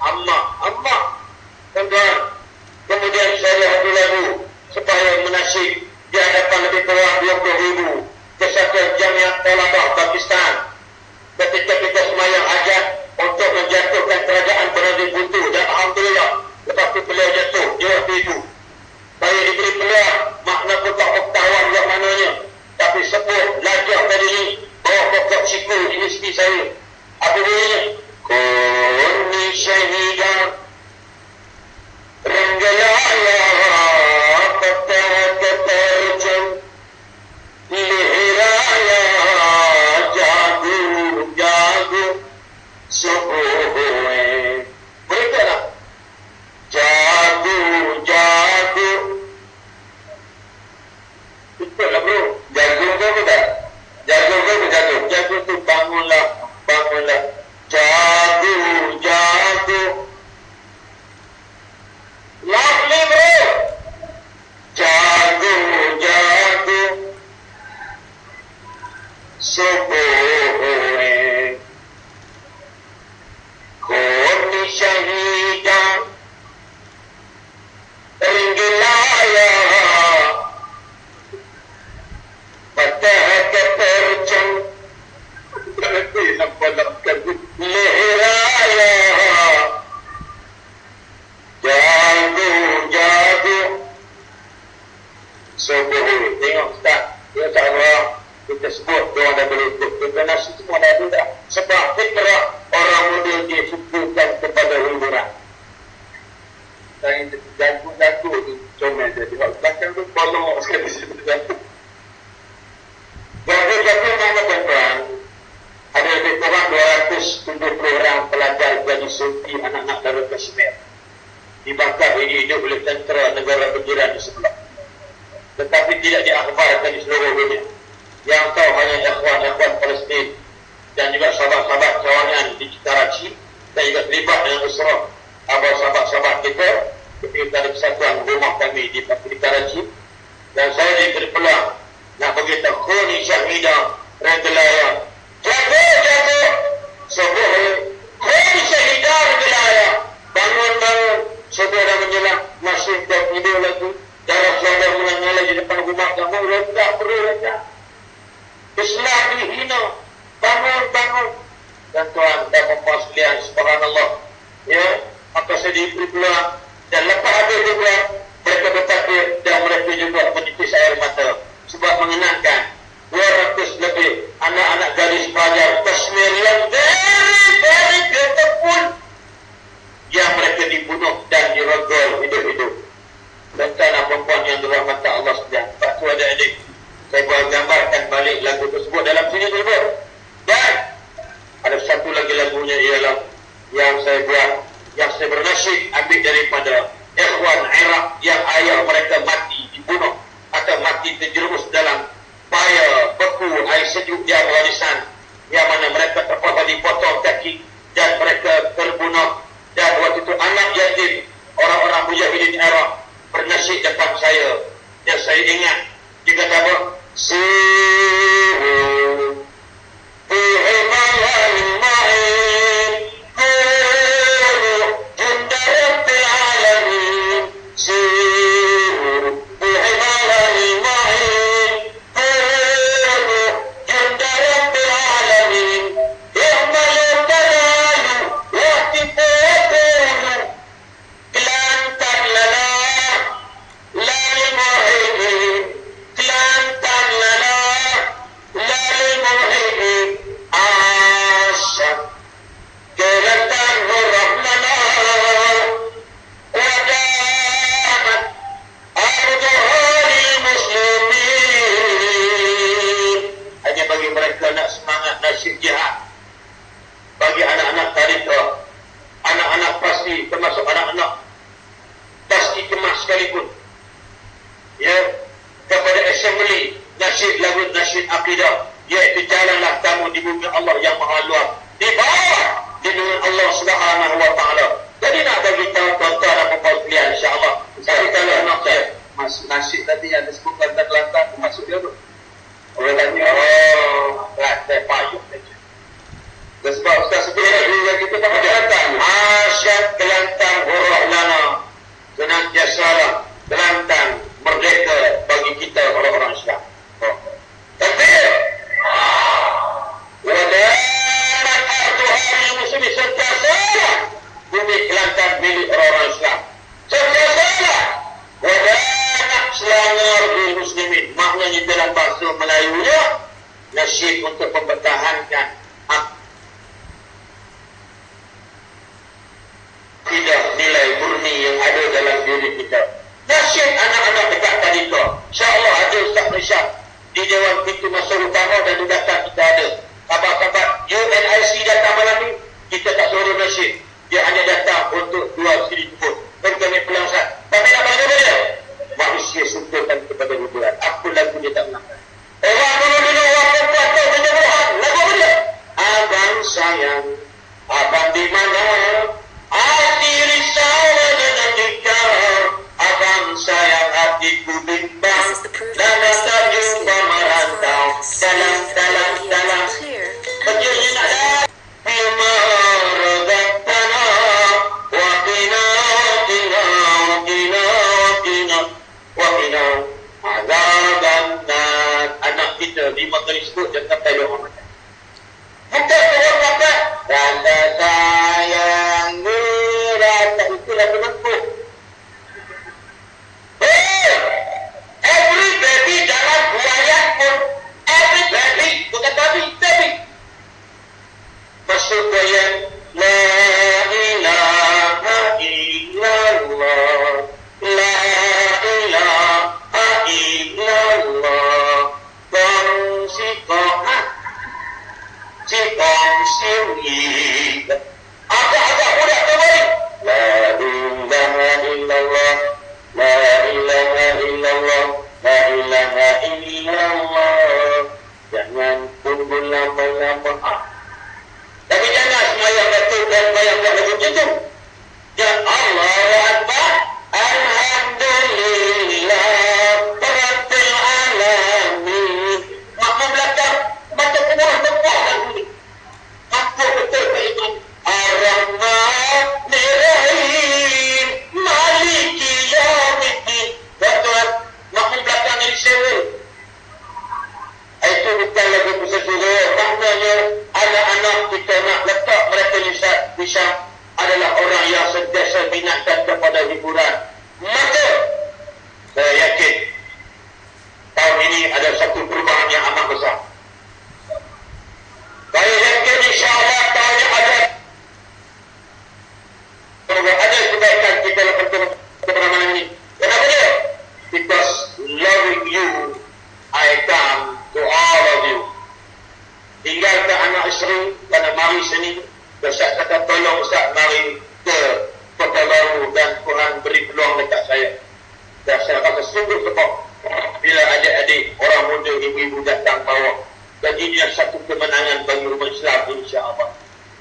Amma. Tuan-tuan. Kemudian saya satu lagu supaya menasib di hadapan lebih kurang 20,000 Kesatuan Jamiat Talabah Pakistan. Ketika kita semayang hajat untuk menjatuhkan kerajaan Bernardin Buntu, dan alhamdulillah tetapi beliau jatuh di waktu itu. Saya diberi peluang, makna kotak pengetahuan yang mananya, tapi sebut lajah tadi ini bawa pokok siku di istri saya. Apa dia? Kuni syahidah Renggalaya Keterjem Lihiraya Jagu Subuhe. Mereka lah Jagu Betul lah bro. Jagung tu apa tak? Jagung tu bangunlah Jagu Lovely bro. Jagu Subuhe Kuni syahidah Ringgilaya Patah keterjang Lihiraya Jagu Subuh. Tengok Ustaz, insyaAllah kita sebut doa dan berlutut. Kita nasi semua dah ada. Sebab fitrah orang muda dia sukukan kepada hiburan. Saya jago tu comel dia. Tengok belakang tu bolong sekali. Jago mana tuan-tuan? Ada lebih kurang 270 orang pelajar gaji sufi anak-anak Darul Kashmir dibakar hidup oleh tentera negara berjiran di sebelah. Tetapi tidak diakhbarkan di seluruh dunia. Yang tahu hanya ikhwan-ikhwan Palestin dan juga sahabat-sahabat kawanan di Karachi dan juga terlibat dengan Usrah. Abang sahabat-sahabat kita ketika ada kesatuan rumah kami di Karachi, dan saya diberi peluang nak bagi takhuni syahidah Renggalaya. Jago Subuh Khuni syahidah Renggalaya. Bangun subuh dah menjelang, masih tak tidur lagi. Darah saudara menyala di depan rumah kamu. Letak. Islam dihina. Bangun. Dan Tuhan dan perempuan sekalian, subhanallah. Ya, maka saya diberi peluang. Dan lepas habis juga mereka bertakbir dan mereka juga menitis air mata. Sebab mengenangkan 200 lebih anak-anak gadis pelajar Kashmir yang very, very beautiful. dibunuh dan dirogol hidup-hidup. Tentang perempuan yang dirahmati Allah sekalian. Lepas tu ada adik, saya buat gambarkan balik lagu tersebut dalam sini tersebut. Dan ada satu lagi lagunya ialah yang saya buat, yang saya bernasyid ambil daripada ikhwan Iraq yang ayah mereka mati dibunuh atau mati terjerumus dalam bahaya beku air sejuk di Afghanistan, yang mana mereka terpaksa dipotong kaki dan mereka terbunuh. Dan waktu itu anak yatim orang-orang mujahidin Iraq bernasyid depan saya, yang saya ingat dia kata apa? Siru fi himalal ma'in kuru junda rabbil alamin. Siru fi himalal ma'in kuru junda rabbil alamin. I'malu tanalu wa tifaqulu kelantan lala lali muhibin, kelantan lala lali muhibin, asyik kelantan huraf lana wadamat arduhari muslimin. Hanya bagi mereka nak semangat nasyid jihad, bagi anak-anak tariqah, anak-anak pasti, termasuk anak-anak pasti kemas sekalipun, ya, kepada assembly nasyid lagu nasyid akidah, iaitu jalanlah kamu di bumi Allah yang maha luas, di bawah lindungan Allah Subhanahu wa taala. Jadi nak bagi tahu tuan-tuan dan puan sekalian, insya-Allah saya kalau nak saya masuk nasyid tadi yang disebutkan kelantan masuk dia tu. Orang tanya, kelantan payung saja. Sebab Ustaz sebutkan juga kita pakai kelantan. Asyik kelantan huruf lana. Senantiasalah kelantan merdeka bagi kita orang-orang Islam. Takbir. Wadamat arduhari muslimin, sentiasalah bumi kelantan milik orang-orang Islam. Sentiasalah wadamat selangar bumi muslimin. Maknanya dalam bahasa Melayunya nasyid untuk mempertahankan tidak nilai murni yang ada dalam diri kita. Nasyid anak-anak dekat tariqah. InsyaAllah ada Ustaz Malaysia di Dewan Pintu Masuk Utama dan datang kita ada. Sahabat-sahabat UNIC datang malam ni, kita tak suruh nasyid. Dia hanya datang untuk dua siri jemput. Dan kami pelangsat. Tapi nak bagi dia? Manusia sumpahkan kepada hiburan. Apa lagu dia tak menangkan? Orang dulu-dulu orang perempuan tu menyembuhan. Lagu apa dia? Abang sayang, abang di mana? Hati risau dengan dikau, abang sayang hatiku bimbang, dan tak jumpa merantau dalam berdiri nak dah bima regatana wakina azabannar. Anak kita di maghrib sebut jangan sampai dia orang macam bukan orang kata rasa sayang ni, rasa itulah penentu. Every baby dalam buaya pun, every baby, bukan baby, baby masuk buaya. La ilaha illallah, la ilaha illallah. Con si con si con siêu nhị agak mudah kembali. La ilaha illallah, la ilaha illallah, la ilaha illallah. Jangan tunggu lama-lama. Tapi jangan semayang betul dan semayang buat lagu jenuh. Ya Allahu Akbar, alhamdulillah rabbil alamin. Makmum belakang macam penuh-penuh lagu ni. Apa betul keiman? Ar-Rahmanir-Rahim, Maliki Yawmiddin. Tuan-tuan, makmum belakang ni sewa. Itu bukan lagu bersesuruh. Maknanya anak-anak kita nak letak mereka bisa adalah orang yang sentiasa minatkan kepada hiburan. Maka saya yakin tahun ini ada satu perubahan yang amat besar. Saya yakin insya-Allah tahun yang ada kebaikan kita lakukan kepada malam ini. Kenapa dia? Because loving you, I come to all of you. Tinggalkan anak isteri pada mari sini. Ustaz kata tolong Ustaz mari ke Kota Baru dan Tuhan beri peluang dekat saya. Dan saya rasa sungguh tepat bila adik-adik, orang muda, ibu-ibu datang bawa. Dan ini satu kemenangan bagi umat Islam, insya-Allah.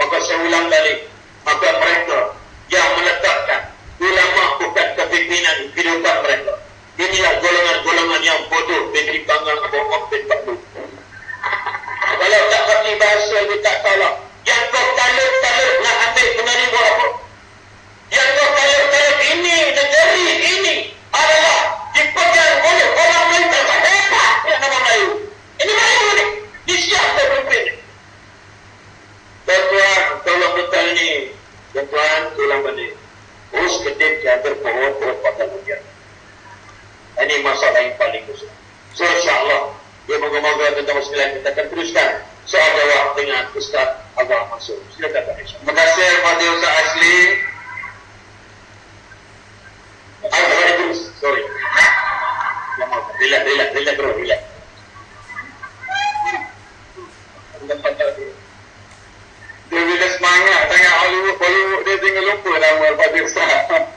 Maka saya ulang balik, maka mereka yang meletakkan ulama bukan kepimpinan kehidupan mereka. Inilah golongan-golongan yang bodoh dan dibanggang bohong dan bakul. Kalau tak kerti bahasa, dia tak salah. Yang kau talut-talut nak ambil penari buat apa? Yang kau talut-talut ini, negeri ini adalah dipegang oleh orang Melayu tak hebat yang nama Melayu. Ini Melayu ni. Ini siapa pemimpin? Tuan-tuan, tolong betul ni. Tuan-tuan, tolong balik. Urus kedip yang berpawak-pawak pada dunia. Ini masalah yang paling besar. So, insyaAllah, ya moga-moga tentang masalah kita akan teruskan soal jawab dengan Ustaz Abah Mansur. Silakan Pak Isha. Terima kasih kepada Ustaz Asli. Sorry. Relax bro, relax. Dia bila semangat sangat Hollywood dia tinggal lupa nama Al-Fadhil Ustaz.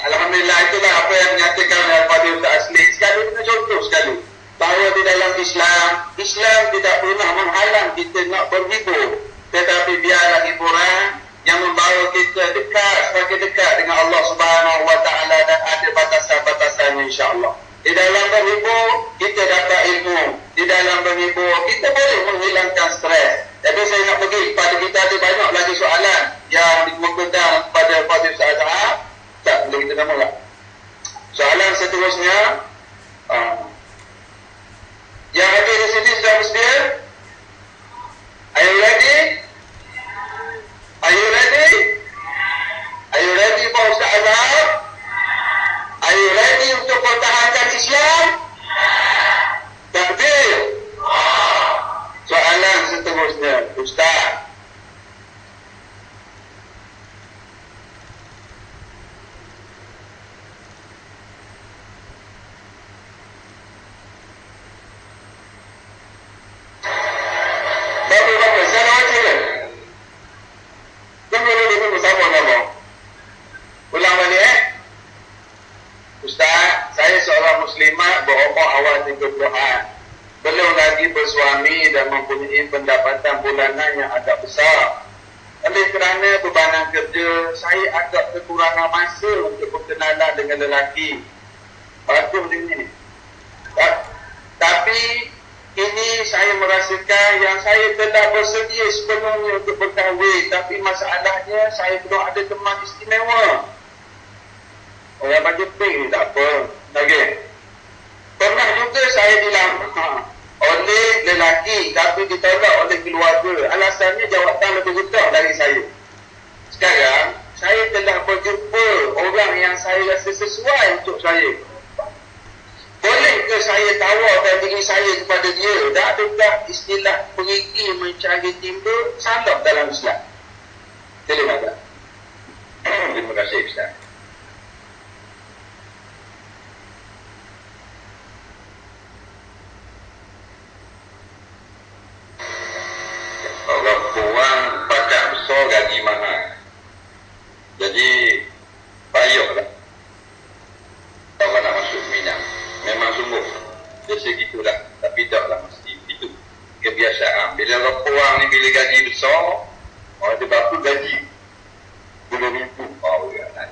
Alhamdulillah, itulah apa yang menyatakan oleh Al-Fadhil Ustaz Asli. Sekali dengan contoh sekali bahawa di dalam Islam tidak pernah menghalang kita nak berhibur, tetapi biarlah hiburan yang membawa kita semakin dekat dengan Allah Subhanahu Wa Taala, dan ada batasan-batasannya, insya-Allah. Di dalam berhibur kita dapat ilmu, di dalam berhibur kita boleh menghilangkan stres. Jadi saya nak pergi kepada kita, ada banyak lagi soalan yang dikemukakan kepada Fadhil Ustaz Azhar. Tak boleh kita nama tak? Soalan seterusnya, yang hadir di sini sudah bersedia? Are you ready? Are you ready? Are you ready for Ustaz Azhar? Are you ready untuk pertahankan Islam? Takbir. Soalan seterusnya, Ustaz. Bapak-bapak, saya nak baca kan? Tunggu dulu sama nama. Ulang balik Ustaz, saya seorang muslimat berumur awal 30-an. Belum lagi bersuami dan mempunyai pendapatan bulanan yang agak besar. Oleh kerana bebanan kerja, saya agak kekurangan masa untuk berkenalan dengan lelaki. Bagus dengan ini. Tapi ini saya merasakan yang saya telah bersedia sepenuhnya untuk berkahwin, tapi masalahnya saya belum ada teman istimewa. Orang baju pink ni tak apa. Okay. Pernah juga saya dilamar oleh lelaki, tapi ditolak oleh keluarga. Alasannya jawatan lebih rendah dari saya. Sekarang saya telah berjumpa orang yang saya rasa sesuai untuk saya. Boleh ke saya tawarkan diri saya kepada dia? Tak adakah istilah perigi mencari timba salah dalam Islam? Terima kasih. Terima kasih Ustaz. Orang kurang pajak besar, gaji mahal. Jadi payahlah kalau nak masuk minang. Memang sungguh dia segitulah, tapi taklah mesti itu kebiasaan. Bila orang kurang ni, bila gaji besar, orang dia baku gaji 10,000. Oh ya, nak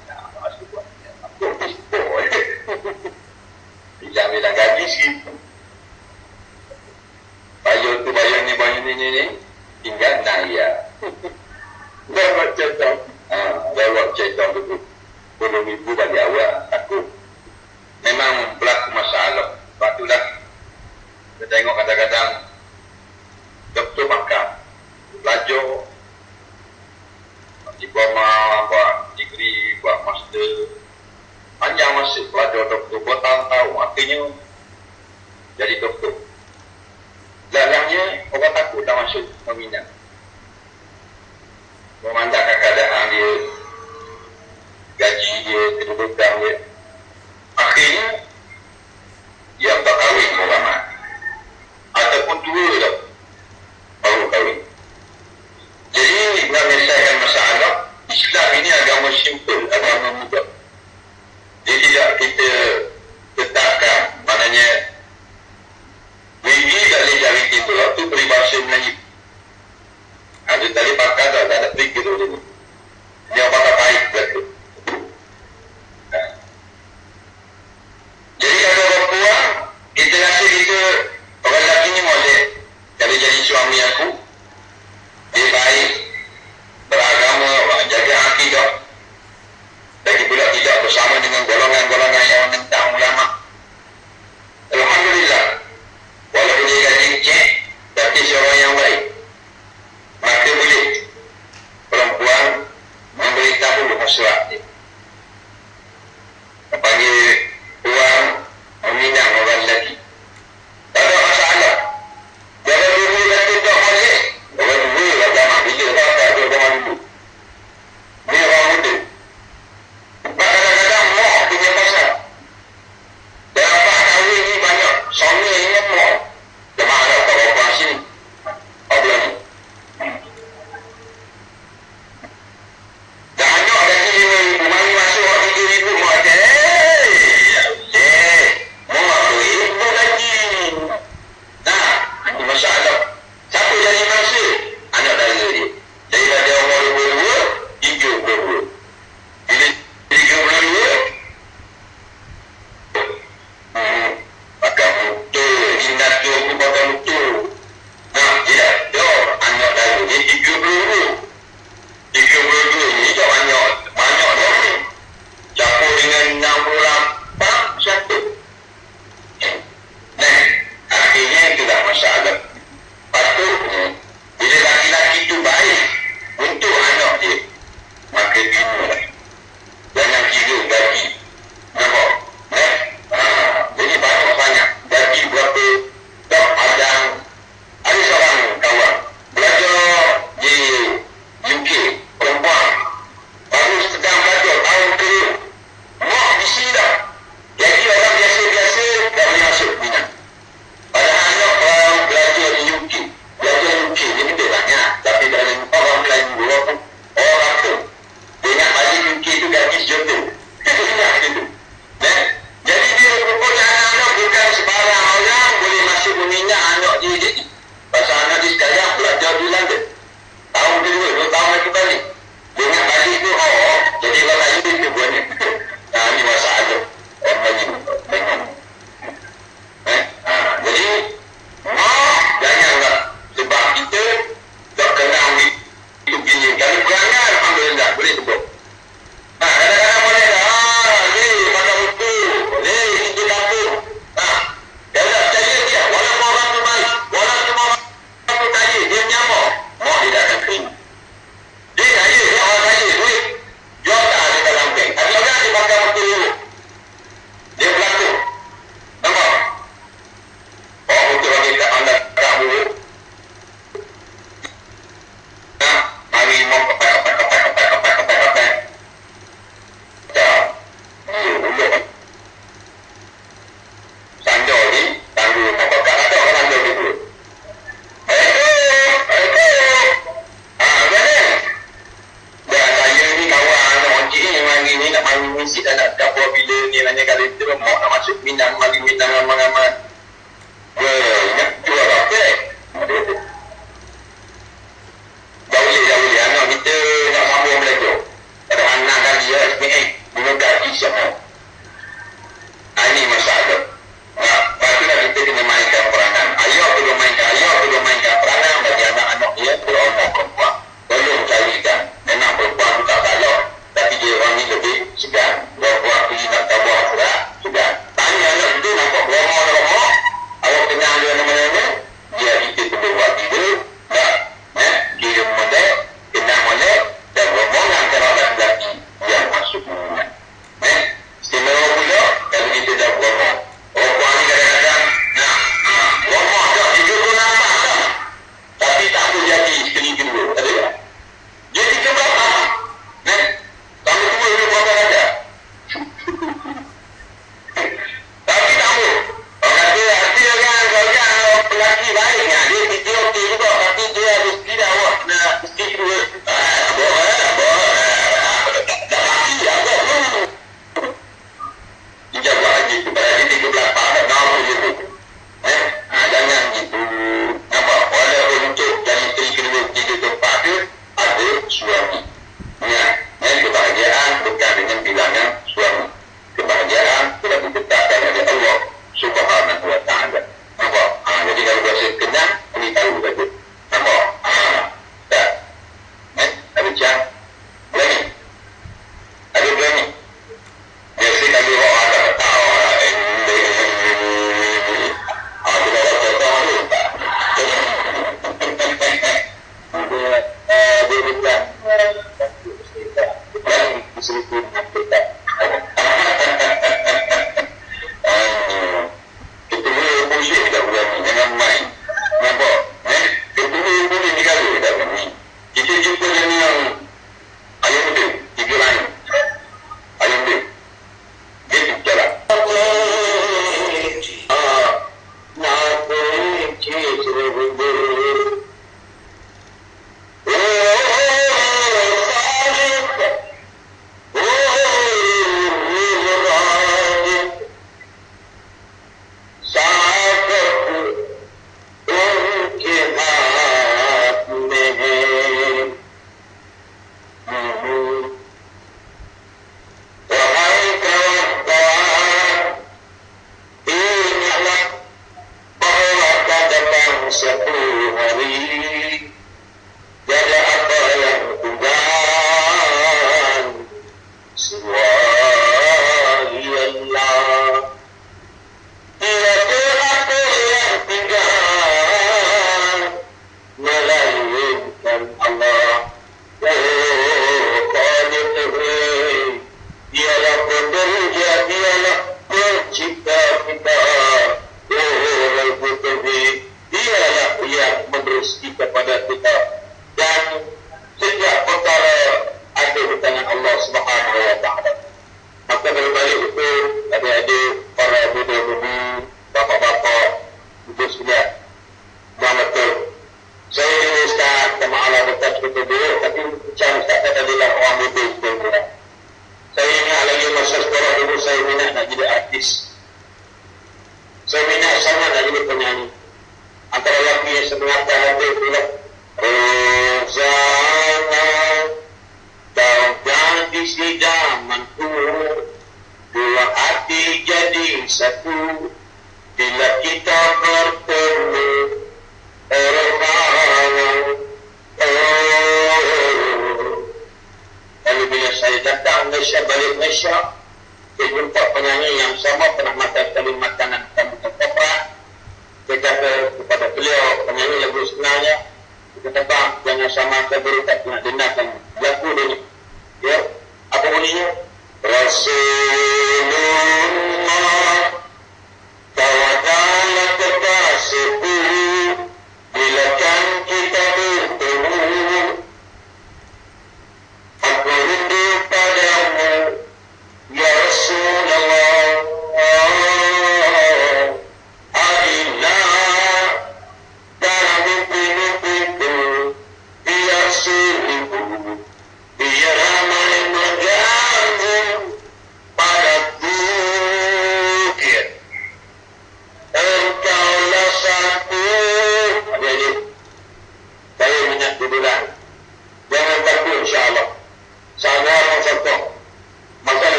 mesra ni. Panggil uang meminang orang lelaki. Tak ada masalah. Jangan dulu lelaki tak boleh. Orang dulu lah jamaah bila tak ada orang dulu. Ni orang muda. Kadang-kadang mau punya pasal. Dan apa kahwin ni banyak. Suami ni mau. Jemaah ada orang sini. Apa ni? Jangan ada sini mari masuk orang 3,000 mau ada. Mau aku ibu lagi. Nah, itu masalah. Siapa jadi masa? Anak dara dia. Daripada umur 22, 32. Bila 32, maka betul ingat tu aku bakal betul. Nah, tidak. Dia anak dara dia 32. 32 ni tak banyak. Banyak dah ni. Campur dengan 68 satu. Nah, akhirnya itulah masalah. Patutnya bila laki-laki itu baik untuk anak dia, maka dimulah. Jangan kira gaji. Nampak? Jadi banyak-banyak. Gaji berapa? Tak padang. Ada seorang kawan belajar di UK, perempuan. Baru sedang belajar tahun kedua. Mak di sini dah. Jadi orang biasa-biasa tak boleh masuk minat. Padahal anak orang belajar di UK. Belajar UK dia betul banyak. Tapi dalam orang Melayu orang tu dia nak balik UK tu gaji sejuta. Itu ingat gitu. Jadi dia rupanya anak-anak bukan sebarang orang boleh masuk meminat anak dia jadi. Pasal anak dia sekarang belajar di London. Tahun kedua, 2 tahun lagi balik. Dia nak balik tu, jadi orang Melayu itu buatnya. Nah, ini masalah. Orang Melayu. Tengok. Jadi, janganlah. Sebab kita tak kenal itu gini. Kalau perangai, alhamdulillah, boleh sebut. Kadang-kadang boleh lah. Pada waktu. Itu kampung. Dia tak percaya dia. Walaupun orang tu baik. Walaupun orang tu kaya. Dia nyamuk. Mak dia tak akan terima. Dia kaya. Dia orang kaya. Duit. Dia tak ada dalam bank. Ada orang dia pakai waktu dulu. Dia berlaku. Nampak? Betul bagi anda tak dulu. Mari mau kepak. Sanjol ni, tangguh kakak ada orang sanjol dulu. Dan saya ni kawan orang cik ni mari ni nak mari misi dan nak dapur bila ni nanya kali tu mau nak masuk minang mari minang aman-aman. Ingat jual apa? Boleh anak kita nak sambung belajar. Ada anak kan dia SPM guna gaji siapa? Ini masalah. Patutlah kita kena mainkan peranan. Ayah perlu mainkan peranan bagi anak-anak dia orang perempuan. Tolong carikan. Memang perempuan tu tak salah. Tapi dia orang ni lebih segan. Perempuan tu nak tabur akhirat, segan. Tanya anak itu nampak beromor-omor. seribu kita. Itu boleh tak berani, jangan main. Nampak? Itu boleh dikali tak berani. Kita jumpa dengan yang ayam dia, tiga lain. Ayam dia. Dia tu jalan.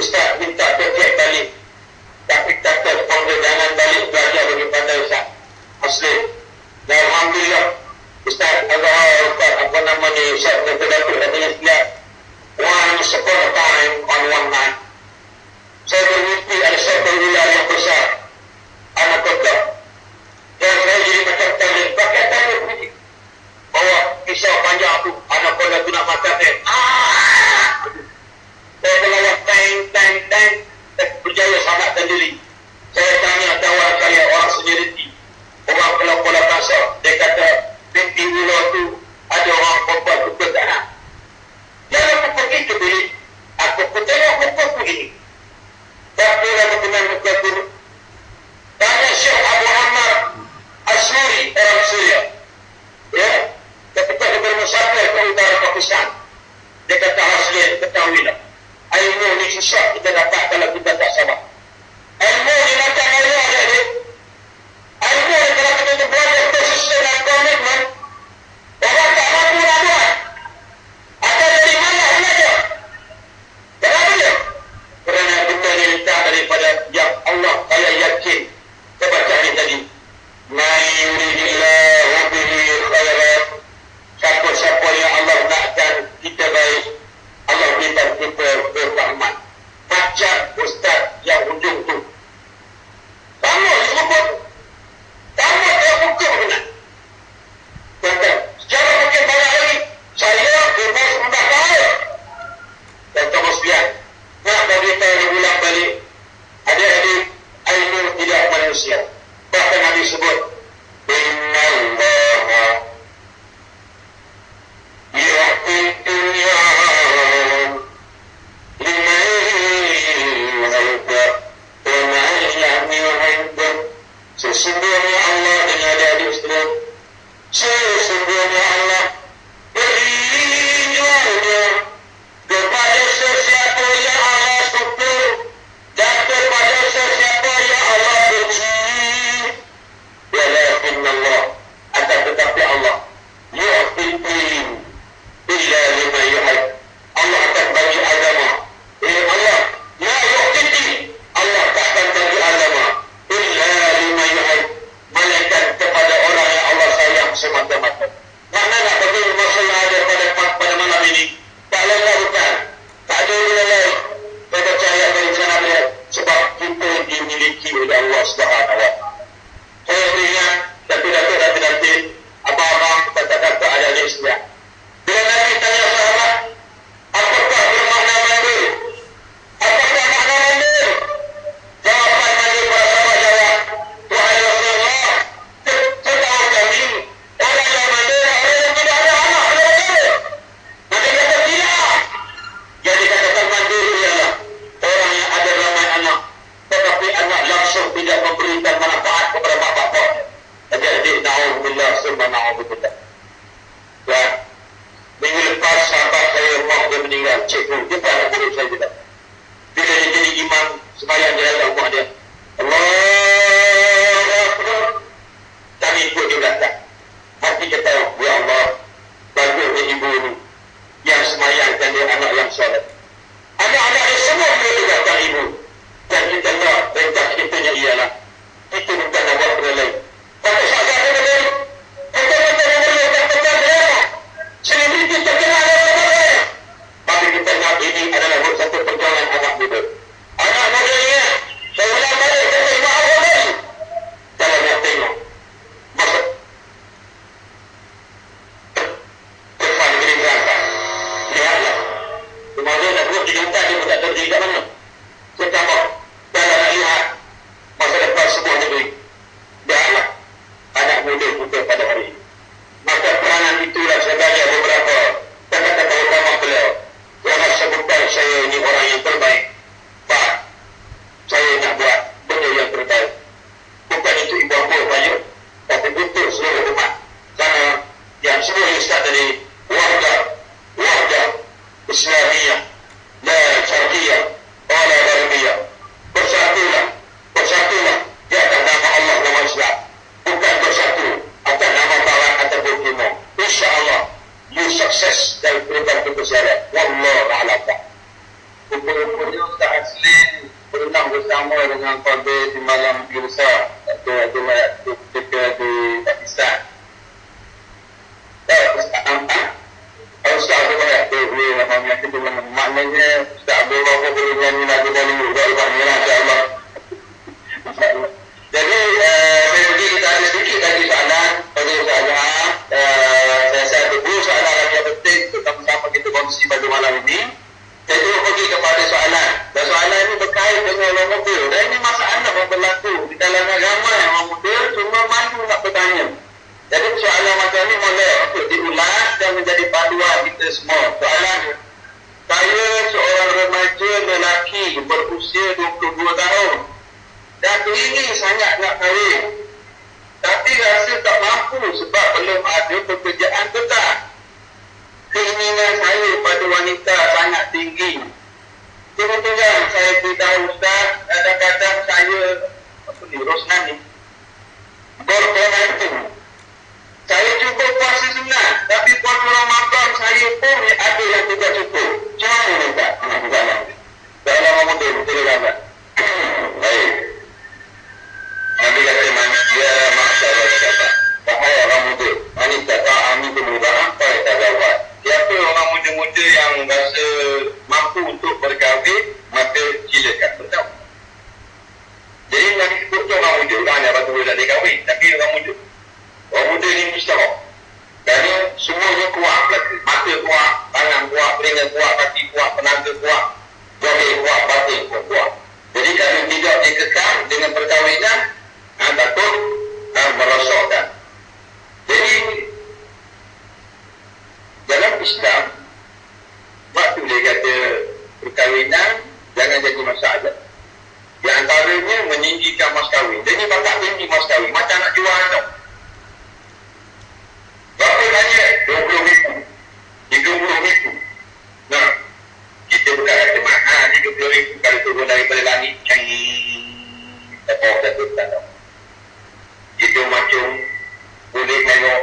Ustaz minta kecek balik. Tapi kata pengedangan balik belajar daripada Ustaz Muslim. Dan Alhamdulillah Ustaz apa namanya Ustaz Dr. Datuk katanya siap. Once upon a time on one night. Saya bermimpi ada satu ular yang besar. Anak kota. Dan saya jadi macam tadi. Pakai tadi begini. Bawa pisau panjang tu. Anak kota tu nak makan dia. Saya melawat tank. Berjaya selamatkan diri. Saya tanya kawan saya orang senioriti. Orang pola-pola kasar. Dia kata mimpi ular tu ada orang perempuan tu bertahan. Jangan aku pergi ke bilik. Aku tengok muka begini. Tapi aku kenal muka tu. Tanya Syekh Abu Ammar Asuri orang Syria. Ya. Ketika dia bermusafir ke utara Pakistan. Dia kata hasilnya ketahuilah. Ilmu ni susah kita dapat kalau kita tak sabar. Ilmu ni macam Allah jadi. Ilmu ni kalau kita belajar konsisten dan komitmen. Orang tak mampu nak buat. Atau dari mana belajar? Kenapa dia? Kerana kita minta daripada yang Allah saya yakin. Saya baca hari tadi. Man yuridillahu bihi khairan. Siapa-siapa yang Allah nakkan kita baik, Allah minta kita berrahmat. Macam Ustaz yang ujung tu. Sama disebut. Sama dia buka benar. Tuan-tuan, secara mungkin banyak lagi. Saya umur 19 tahun. Tuan-tuan Muslihat, nak bagi tahu ulang balik. Adik-adik, ilmu tidak manusia. Bahkan Nabi sebut, Inna Allah yu'ti dunya liman yuhibbu wa man lam yuhibbu. Sesungguhnya Allah dengan adik-adik sekalian, sesungguhnya Allah berinya kepada sesiapa yang Allah suka dan kepada sesiapa yang Allah benci. Walakin Allah, akan tetapi Allah yu'ti illa liman yuhib. Allah akan bagi agama. Allah la yu'ti, Allah takkan bagi agama illa liman yuhib. Malaikat bersama dengan Qadhi di malam Gilsa itu ketika di Pakistan. Ustaz Abdullah itu namanya itu maknanya Ustaz Abdullah boleh nyanyi lagu dari insya-Allah. Jadi mungkin kita ada sedikit lagi soalan pada Ustaz. Saya ada dua soalan lagi yang penting sama-sama kita kongsi pada malam ini. Saya cuba pergi kepada soalan. Dan soalan ini berkait dengan orang muda. Dan ini masalah yang berlaku di kalangan ramai orang muda cuma malu nak bertanya. Jadi soalan macam ni boleh untuk diulas dan menjadi panduan kita semua. Soalan, saya seorang remaja lelaki berusia 22 tahun dan ingin sangat nak kahwin. Tapi rasa tak mampu sebab belum ada pekerjaan tetap. Keinginan saya pada wanita sangat tinggi. Tengok-tengok saya beritahu Ustaz, kadang-kadang saya, Rosnan ni, berpenantu. Saya cuba puasa sunat, tapi puasa Ramadan saya pun ada yang tidak cukup. Macam mana Ustaz? Dalam orang muda, betul tak? Baik. Nabi kata manusia masyarakat siapa? Bahaya orang muda. Wanita ta'ami kemudahan apa yang tak jawab. Siapa orang muda-muda yang rasa mampu untuk berkahwin, maka silakan bertahu. Jadi Nabi sebut orang muda, orang yang baru dah dikahwin, tapi orang muda. Orang muda ni mustahak. Kerana semuanya kuat belaka. Mata kuat, tangan kuat, telinga kuat, kaki kuat, tenaga kuat, zahir kuat, batin pun kuat. Jadi kalau tidak dikekang dengan perkahwinan, takut merosakkan. Jadi dalam Islam, waktu dia kata perkahwinan jangan jadi masalah. Di antaranya meninggikan mas kahwin. Jadi bakat tinggi mas kahwin macam nak jual tau. Berapa banyak? 20,000, 30,000. Nah, kita bukan kata mahal 30,000 kalau turun daripada langit itu macam boleh tengok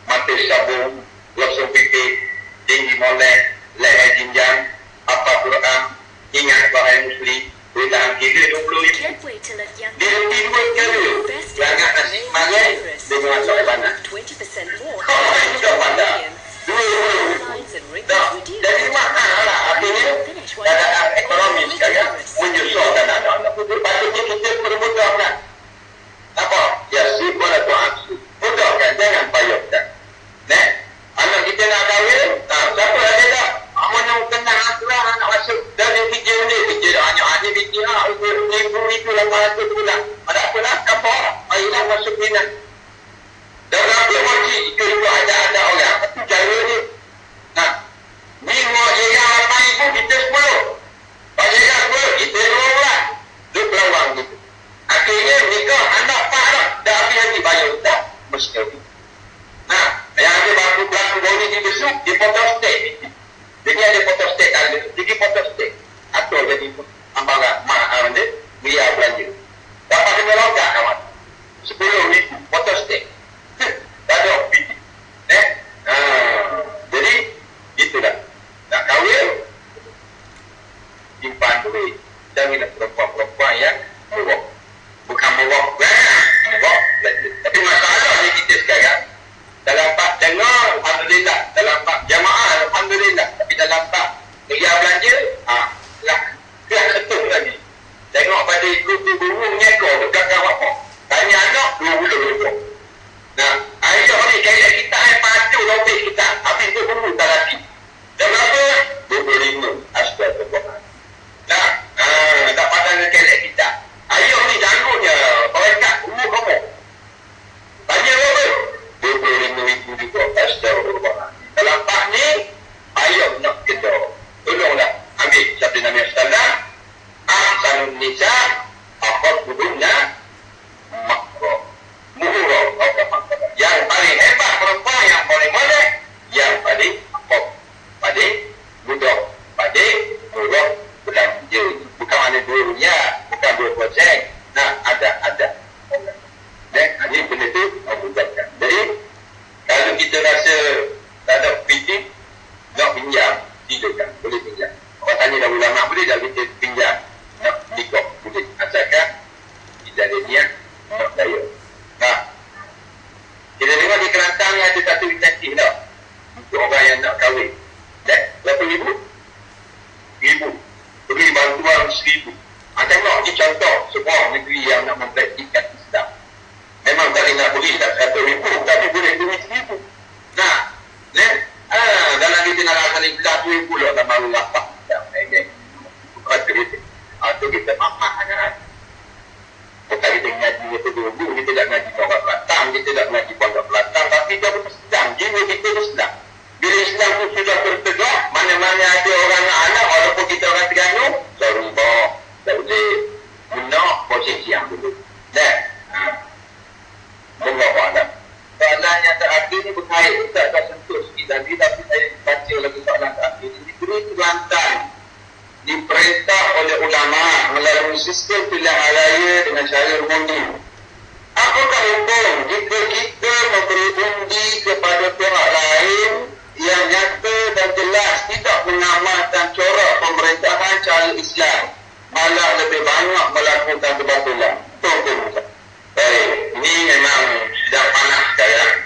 mata sabun, langsung pipik, tinggi molek, leher jinjang, apa Quran, ingat bahaya muslim, boleh tahan kira 20,000. Dia lebih buat kira. Jangan nasi marai dengan soal panas. Orang tidak pandang. 20,000. Jadi mahal lah. Artinya, keadaan ekonomi sekarang menyusulkan anak-anak. Patutnya kita permudahkan. Apa? Ya, sibulah Tuhan. Mudahkan, jangan payahkan. Anak kita nak kahwin, siapa ada tak? Aman yang kenal aturan anak masuk. Dan dia fikir ni, fikir hanya fikir RM1,000 800 bulan. Ada apa lah? Kapal. Ayolah masuk minat. Dan apa wajib itu ada orang. Itu cara ni. Ni mau jaga 8,000 kita 10. Kalau jaga 10, kita 12. Dia pelawang gitu. Akhirnya nikah anak parah. Dah habis bayar. Dah. Mesti. Yang ada batu-batu bau ni dibesuk, dia potong stek. Jadi ada potong stek ada. Jadi potong stek. Atau jadi ambaran mahal dia, biar belanja. Dapat kena logak kawan. 10,000 potong stek. Tak ada opini. Jadi, itulah. Nak kahwin, simpan duit. Jangan perempuan-perempuan yang murah. Bukan murah. Murah. Tapi masalahnya kita sekarang, dalam bab dengar, alhamdulillah. Dalam bab jamaah, alhamdulillah. Tapi dalam bab kerja belanja, lah ketuk lagi. Tengok pada grup burung nyekor dekat apa. Tanya anak, 20 ayah ni kaya kita pacu lopik kita. Habis tu burung tak lagi. Dan berapa? 25. Astagfirullah. Tak pandang ke kelek kita. Ayah ni janggutnya. Perekat umur kamu. Tanya berapa? 25,000 juga. Astagfirullah. Dalam pak ni, ayah nak kedor. Tolonglah. Ambil sabda Nabi Sallam. Ahsanun nisa. Akhad budumnya. Makroh. Muhurah. Yang paling hebat perempuan yang paling molek. Yang paling paling mudah. Paling murah belanja. Bukan mana dunia. Bukan 2%. Ada. Ini benda tu memudahkan. Jadi, kalau kita rasa tak ada fikir, nak pinjam, silakan, boleh pinjam. Orang tanya dah ulama, boleh tak kita pinjam? Nak nikah, boleh. 100,000. Tengok ni contoh sebuah negeri yang nak mempraktikkan Islam. Memang tak nak boleh tak 100,000, tapi boleh 2,000. Nah, dalam kita nak rasa ni belah 2,000 lah, tak mahu lapar. Itu kita mamah kan. Bukan kita ngaji itu dulu, kita tak ngaji pondok Kelantan, kita tak ngaji pondok Kelantan, tapi kita pun Islam, jiwa kita Islam. Bila Islam itu sudah bertegak, mana-mana ada orang anak, walaupun kita orang Terengganu, Sarubah, tak boleh guna posisi yang dulu. Dan, Allah. Soalan yang terakhir ni berkait, tak sentuh sikit tadi, tapi saya baca lagi soalan terakhir. Negeri Kelantan diperintah oleh ulama melalui sistem pilihan raya dengan cara undi. Apakah hukum jika kita memberi undi kepada pihak lain yang nyata dan jelas tidak mengamalkan corak pemerintahan cara Islam, malah lebih banyak melakukan kebatilan? Tunggu. Baik, ini memang sedang panas sekarang.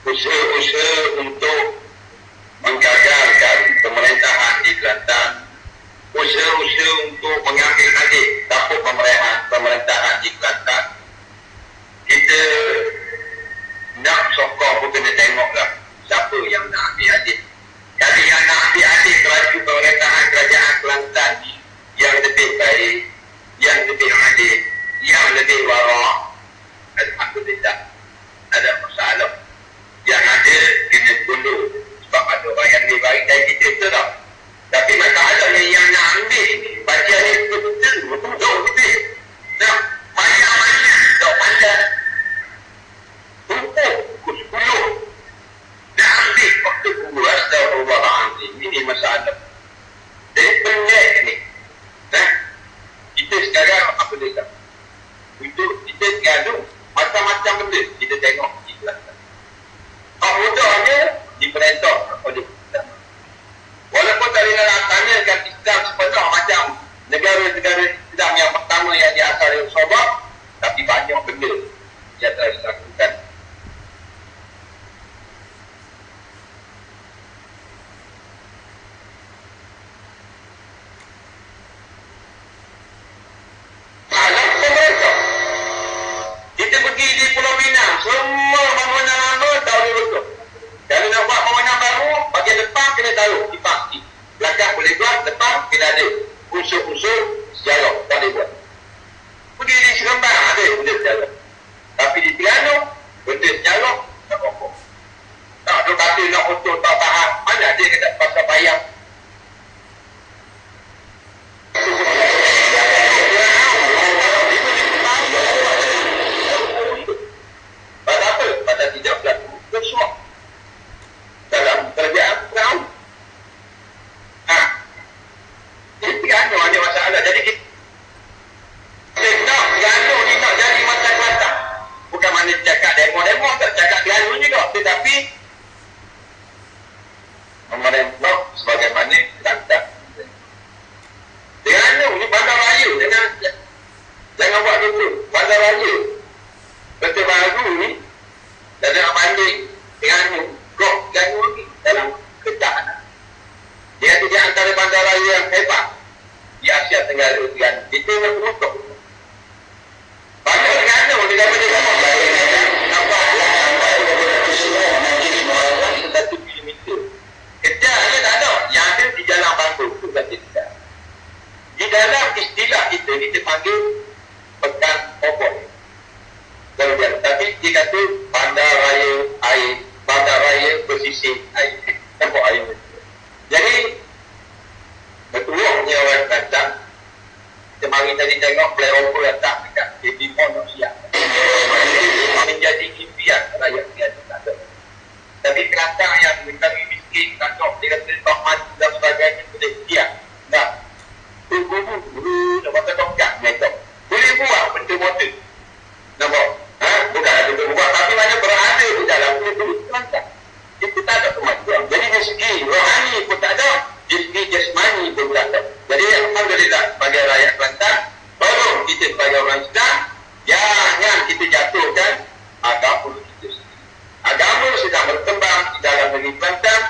Usaha-usaha untuk menggagalkan pemerintahan di Kelantan, usaha-usaha untuk mengambil alih tampuk pemerintahan di Kelantan. Kita nak sokong pun kena tengoklah siapa yang nak ambil alih. Jadi yang nak ambil alih kerajaan pemerintahan kerajaan Kelantan yang lebih baik, yang lebih adil, yang lebih warak, alhamdulillah, ada masalah. Yang ada kena dulu sebab ada orang yang lebih baik dari kita, betul tak? Tapi masalahnya yang nak ambil bagian ni betul-betul betul. Nak banyak-banyak tak pandai untuk pukul 10 nak ambil waktu pukul astagfirullahaladzim. Ini masalah. Jadi pendek ni. Kita sekarang apa dia tak? Untuk kita gaduh macam-macam benda kita tengok di Kelantan. Mudahnya diperintah oleh kita. Walaupun tak boleh nak tanyakan Islam sepenuh macam negara-negara Islam yang pertama yang diasal dari Sabah, tapi banyak benda yang telah dilakukan. Alam pemerintah. Kita pergi di Pulau Pinang, semua bangunan lama tak boleh betul. Kalau nak buat bangunan baru, bagian depan kena taruh dipasti. Belakang boleh buat, depan kena ada unsur-unsur sejarah, tak boleh buat. Pergi di Seremban ada benda sejarah. Tapi di Terengganu, benda sejarah tak apa. Tak ada kata nak utuh tak faham. Mana dia kata pasal bayang. Pasal apa? Pasal tidak berlaku kesuap dalam kerajaan Firaun. Ini Terengganu ada masalah. Jadi kita nak Terengganu ni nak jadi macam Kelantan. Bukan mana cakap demo-demo, tak cakap Terengganu juga. Tetapi memerintah sebagaimana Kelantan. Terengganu ni bandar raya. Jangan buat dulu. Bandar raya. Betul baru ni, dah nak banding Terengganu. Kok Terengganu ni dalam ketahanan. Dia tu di antara bandar raya yang hebat di Asia Tenggara. Kita nak menutup. Bandar Terengganu ni daripada kamu. Nampak satu kilometer. Kejarnya tak ada. Yang ada di Jalan Bangkok tu kata tidak. Di dalam istilah kita panggil pekan obor. Tapi dia kata bandar raya air, bandar raya pesisir air. Nampak air. Jadi betul-betulnya orang Kelantan. Kita mari tadi tengok flyover atas dekat KB Manusia. Menjadi impian rakyat Kelantan. Tapi Kelantan yang kami miskin, Kelantan dia kata tak maju dan sebagainya boleh dia. Tak. Nak buat tongkat mereka. Boleh buat benda motor. Nampak? Bukan ada berubah, tapi mana berada di dalam Kelantan. Itu tak ada kemajuan. Jadi dari segi rohani pun tak ada, dari segi jasmani pun tak ada. Jadi alhamdulillah sebagai rakyat Kelantan, tolong kita sebagai orang Islam, jangan kita jatuhkan agama kita sendiri. Agama sedang berkembang di dalam negeri Kelantan,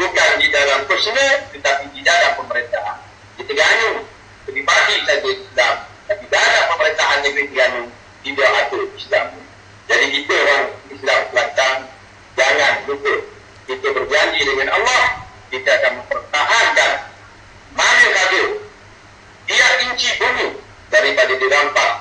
bukan di dalam personal, tetapi di dalam pemerintahan. Kita ganu, pribadi betul. Kita berjanji dengan Allah, kita akan mempertahankan mana saja tiap inci bumi daripada dirampas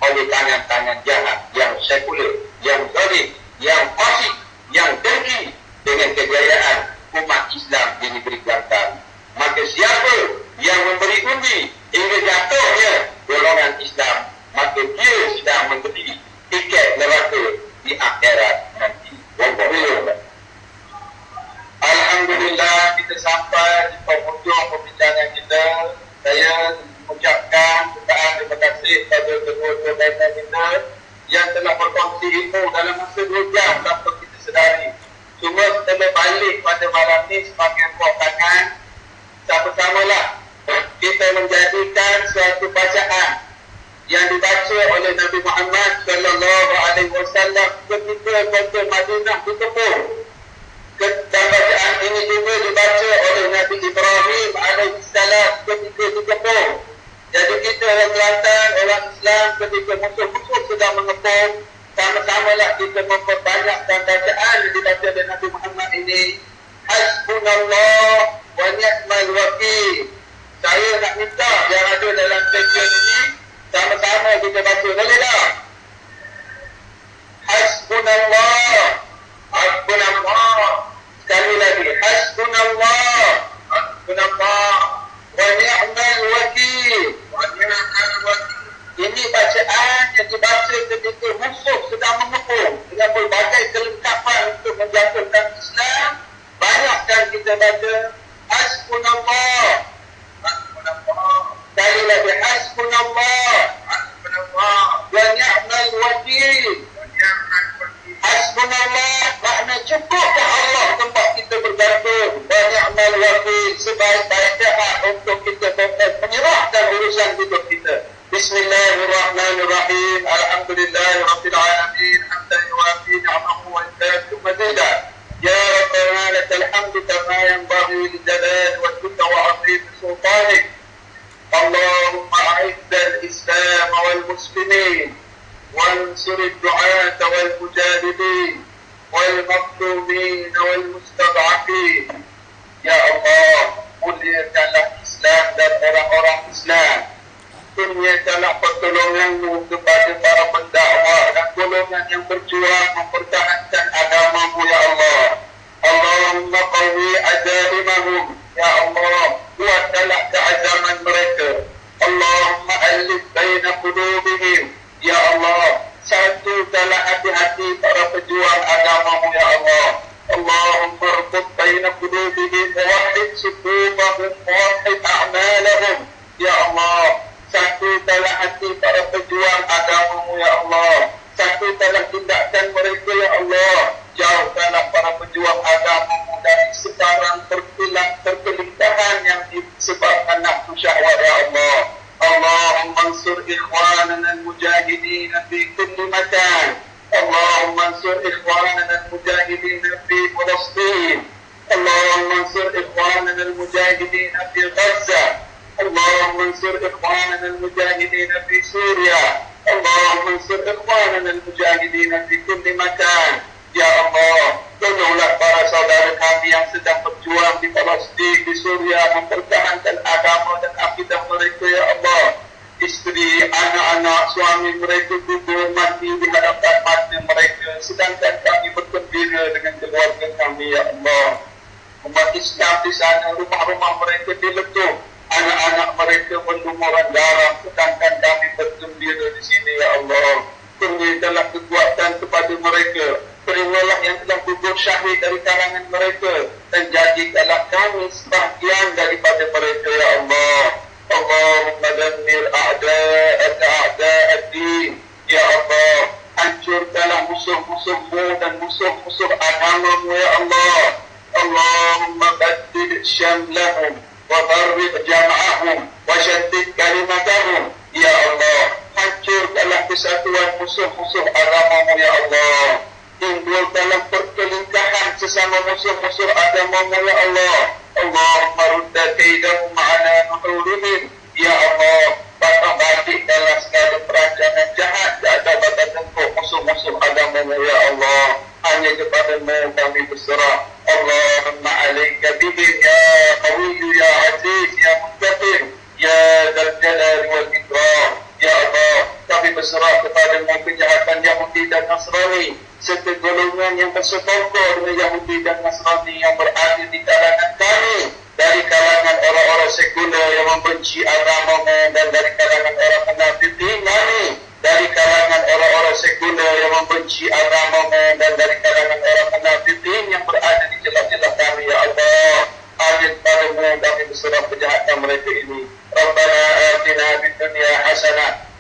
oleh tangan-tangan jahat yang sekuler, yang zalim, yang fasik, yang dengki dengan kejayaan umat Islam di negeri Kelantan. Maka siapa yang memberi undi hingga jatuhnya golongan Islam, maka dia sedang membeli tiket neraka di akhirat nanti. Alhamdulillah, kita sampai di penghujung pembicaraan kita. Saya mengucapkan terima kasih kepada kedua-dua panel kita yang telah berkongsi ilmu dalam masa 2 jam tanpa kita sedari. Cuma kita balik pada malam ni sebagai perkataan, sama-samalah kita menjadikan suatu bacaan yang dibaca oleh Nabi Muhammad sallallahu alaihi wasallam ketika kota Madinah dikepung. Dan bacaan ini juga dibaca oleh Nabi Ibrahim alaihissalam ketika dikepung. Jadi kita orang Kelantan, orang Islam ketika musuh-musuh sedang mengepung, sama-samalah kita memperbanyakkan bacaan yang dibaca oleh Nabi Muhammad ini. Hasbunallah wa ni'mal wakil. Saya nak minta yang ada dalam kajian ini sama-sama kita baca. Boleh tak? Hasbunallah, hasbunallah. Sekali lagi, hasbunallah, hasbunallah wa ni'mal wakil, wa ni'mal wakil. Ini bacaan yang dibaca ketika musuh sedang mengepung dengan berbagai kelengkapan untuk menjatuhkan Islam. Banyakkan kita baca hasbunallah, hasbunallah. Sekali lagi, hasbunallah, hasbunallah wa ni'mal wakil, wa ni'mal wakil. Hasbunallah makna cukuplah Allah tempat kita bergantung. Wa ni'mal wakil, sebaik-baiknya untuk kita menyerahkan urusan hidup kita. Bismillahirrahmanirrahim. Alhamdulillahirabbil alamin. Hamdan yuwafi ni'amahu wa yukafi mazidah. Ya Rabbana lakal hamdu kama yanbaghi li jalali wajhika wa 'azimi sultanik. Allahumma a'izzal Islam wal muslimin وانصر الدعاة والمجاهدين والمظلومين والمستضعفين. Ya Allah, muliakanlah Islam dan orang-orang Islam. Kurniakanlah pertolongan-Mu kepada para pendakwah dan golongan yang berjuang mempertahankan agama-Mu, ya Allah. Allahumma qawwi azaimahum, ya Allah, kuatkanlah keazaman mereka. Allahumma alif baina qulubihim, ya Allah, satukanlah hati-hati para pejuang agama-Mu, ya Allah. Allahumma rbut baina qulubihim wa wahid sufufahum wa wahid a'malahum, ya Allah. Satukanlah hati para pejuang agama-Mu, ya Allah. Satukanlah tindakan mereka, ya Allah. Jauhkanlah para pejuang agama-Mu dari sebarang perpelintahan yang disebabkan nafsu syahwat, ya Allah. اللهم انصر إخواننا المجاهدين في كل مكان. اللهم انصر إخواننا المجاهدين في فلسطين. اللهم انصر إخواننا المجاهدين في غزة. اللهم انصر إخواننا المجاهدين في سوريا. اللهم انصر إخواننا المجاهدين في كل مكان. Ya Allah, tolonglah para saudara kami yang sedang berjuang di Palestin, di Suria, mempertahankan agama dan akidah mereka, ya Allah. Isteri, anak-anak, suami mereka gugur mati di hadapan mata mereka, sedangkan kami bergembira dengan keluarga kami, ya Allah. Umat Islam di sana, rumah-rumah mereka diletup, anak-anak mereka berlumuran darah, sedangkan kami bergembira di sini, ya Allah. Kurniakanlah kekuatan kepada mereka. Terimalah yang telah gugur syahid dari kalangan mereka dan jadikanlah kami sebahagian daripada mereka, ya Allah. Allahumma dammir a'da'aka a'da'ad-din, ya Allah. Hancurkanlah musuh-musuh-Mu dan musuh-musuh agama-Mu, ya Allah. Allahumma baddil syamlahum wa farriq jam'ahum wa shaddid kalimatahum, ya Allah. Hancurkanlah kesatuan musuh-musuh agama-Mu, ya Allah. Timbulkanlah perkelingkahan sesama musuh-musuh agama-Mu, ya Allah. Allahumma rudda kaidahum ala nuhurihim, ya Allah. Patah balikkanlah segala perancangan jahat ke atas batas tempur musuh-musuh agama-Mu, ya Allah. hanya kepadamu kami berserah. Allahumma alaika bihim ya qawiyyu ya aziz ya muntaqim ya dzal jalali wal ikram. Ya Allah, kami berserah kepadamu kejahatan Yahudi dan Nasrani serta golongan yang bersekongkol dengan Yahudi dan Nasrani yang berada di kalangan kami, dari kalangan orang-orang sekuler yang membenci agamamu, dan dari kalangan orang munafikin kami, dari kalangan orang-orang sekuler yang membenci agamamu, dan dari kalangan orang munafikin yang berada di celah-celah kami. Ya Allah, ajid padamu kami berserah kejahatan mereka ini. Rabbana atina fid dunya hasanah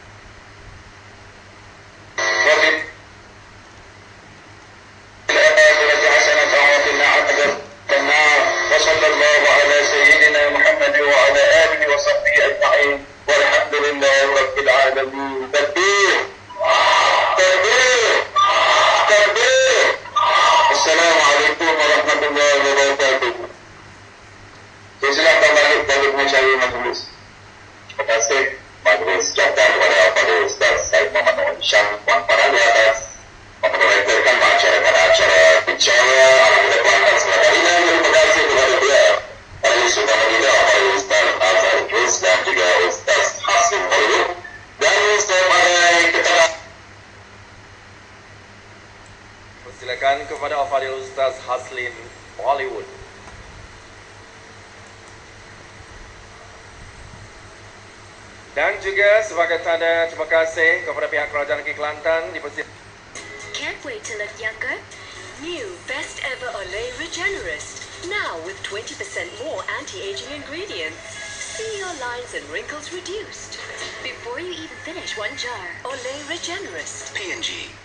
wa fil akhirati hasanah wa qina adzaban nar. Wa sallallahu ala sayyidina Muhammad wa ala alihi wa sahbihi ajma'in. Walhamdulillahi rabbil alamin. Takbir. Takbir. Takbir. Assalamualaikum warahmatullahi wabarakatuh. Silakan balik mencari majlis. Terima kasih majlis jawatan kepada Ustaz Said Muhammad Noor Syam Puan Para di atas memperkenalkan acara bicara Alhamdulillah Kelantan Selatan ini. Terima kasih kepada dia yang sudah mendidik kepada Ustaz Azhar Idris dan juga Ustaz Haslim Hollywood, dan sebagai keterangan silakan kepada Al-Fadhil Ustaz Haslim Hollywood. Dan juga sebagai tanda terima kasih kepada pihak Kerajaan Negeri Kelantan dipersilakan. Can't wait to look younger? New Best Ever Olay Regenerist. Now with 20% more anti-aging ingredients. See your lines and wrinkles reduced before you even finish one jar. Olay Regenerist. P&G.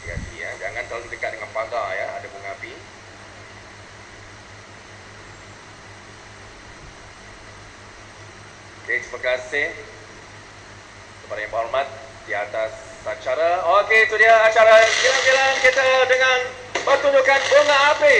Hati-hati ya, jangan terlalu dekat dengan pagar ya, ada bunga api. Okey, terima kasih kepada yang berhormat di atas acara. Okey, itu dia acara jalan-jalan kita dengan pertunjukan bunga api.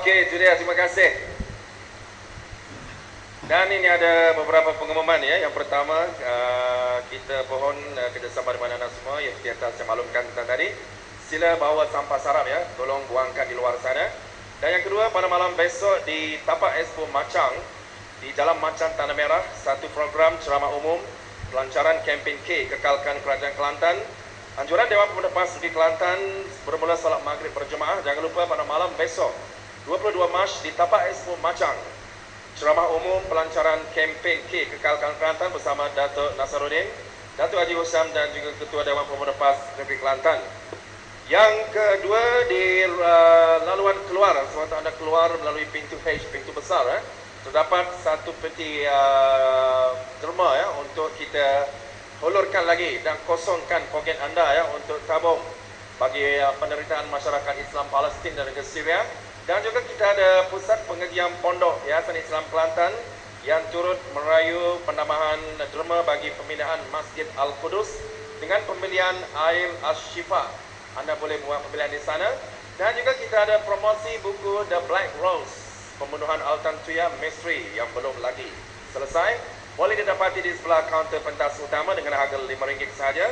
Okey, itu dia. Terima kasih. Dan ini ada beberapa pengumuman ya. Yang pertama, kita pohon kerjasama dengan anda semua yang seperti atas saya maklumkan tadi. Sila bawa sampah sarap ya. Tolong buangkan di luar sana. Dan yang kedua, pada malam besok di Tapak Expo Macang, di Jalan Macang Tanah Merah, satu program ceramah umum pelancaran kempen K Kekalkan Kerajaan Kelantan. Anjuran Dewan Pemuda PAS Negeri Kelantan bermula salat maghrib berjemaah. Jangan lupa pada malam besok 22 Mac di Tapak Expo Macang, ceramah umum pelancaran kempen K Kekalkan Kelantan bersama Datuk Nasaruddin, Datuk Haji Husam dan juga Ketua Dewan Pemuda PAS Negeri Kelantan. Yang kedua, di laluan keluar, sewaktu anda keluar melalui pintu H, pintu besar, terdapat satu peti derma ya, untuk kita hulurkan lagi dan kosongkan poket anda ya, untuk tabung bagi penderitaan masyarakat Islam Palestin dan juga Syria. Dan juga kita ada pusat pengajian pondok Yayasan Islam Kelantan yang turut merayu penambahan derma bagi pembinaan Masjid Al-Qudus dengan pembelian air Asy-Syifa. Anda boleh buat pembelian di sana. Dan juga kita ada promosi buku The Black Rose, Pembunuhan Altan Tuya Misteri yang belum lagi selesai. Boleh didapati di sebelah kaunter pentas utama dengan harga RM5 sahaja.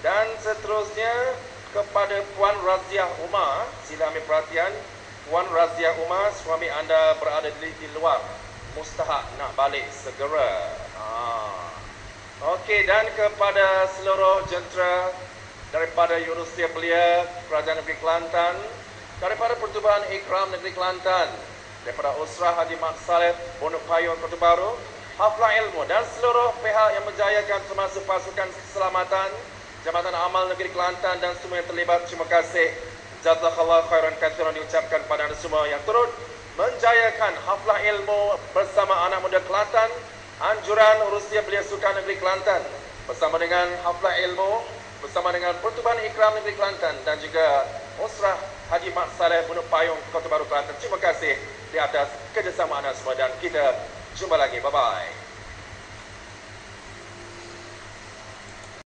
Dan seterusnya kepada Puan Raziah Umar, sila ambil perhatian. Puan Raziah Umar, suami anda berada di luar, mustahak nak balik segera. Okey, dan kepada seluruh jentera daripada Universiti Belia Kerajaan Negeri Kelantan, daripada Pertubuhan Ikram Negeri Kelantan, daripada Usrah Haji Mat Saleh Pondok Payung Kota Baru, Haflah Ilmu dan seluruh pihak yang menjayakan termasuk pasukan keselamatan, Jabatan Amal Negeri Kelantan dan semua yang terlibat, terima kasih. Jazakallah khairan katsiran diucapkan pada anda semua yang turut menjayakan Haflah Ilmu bersama anak muda Kelantan, anjuran Universiti Belia Sukan Negeri Kelantan bersama dengan Haflah Ilmu, bersama dengan Pertubuhan Ikram Negeri Kelantan dan juga Usrah Haji Mat Saleh Pondok Payung Kota Baru Kelantan. Terima kasih di atas kerjasama anda semua dan kita jumpa lagi. Bye-bye.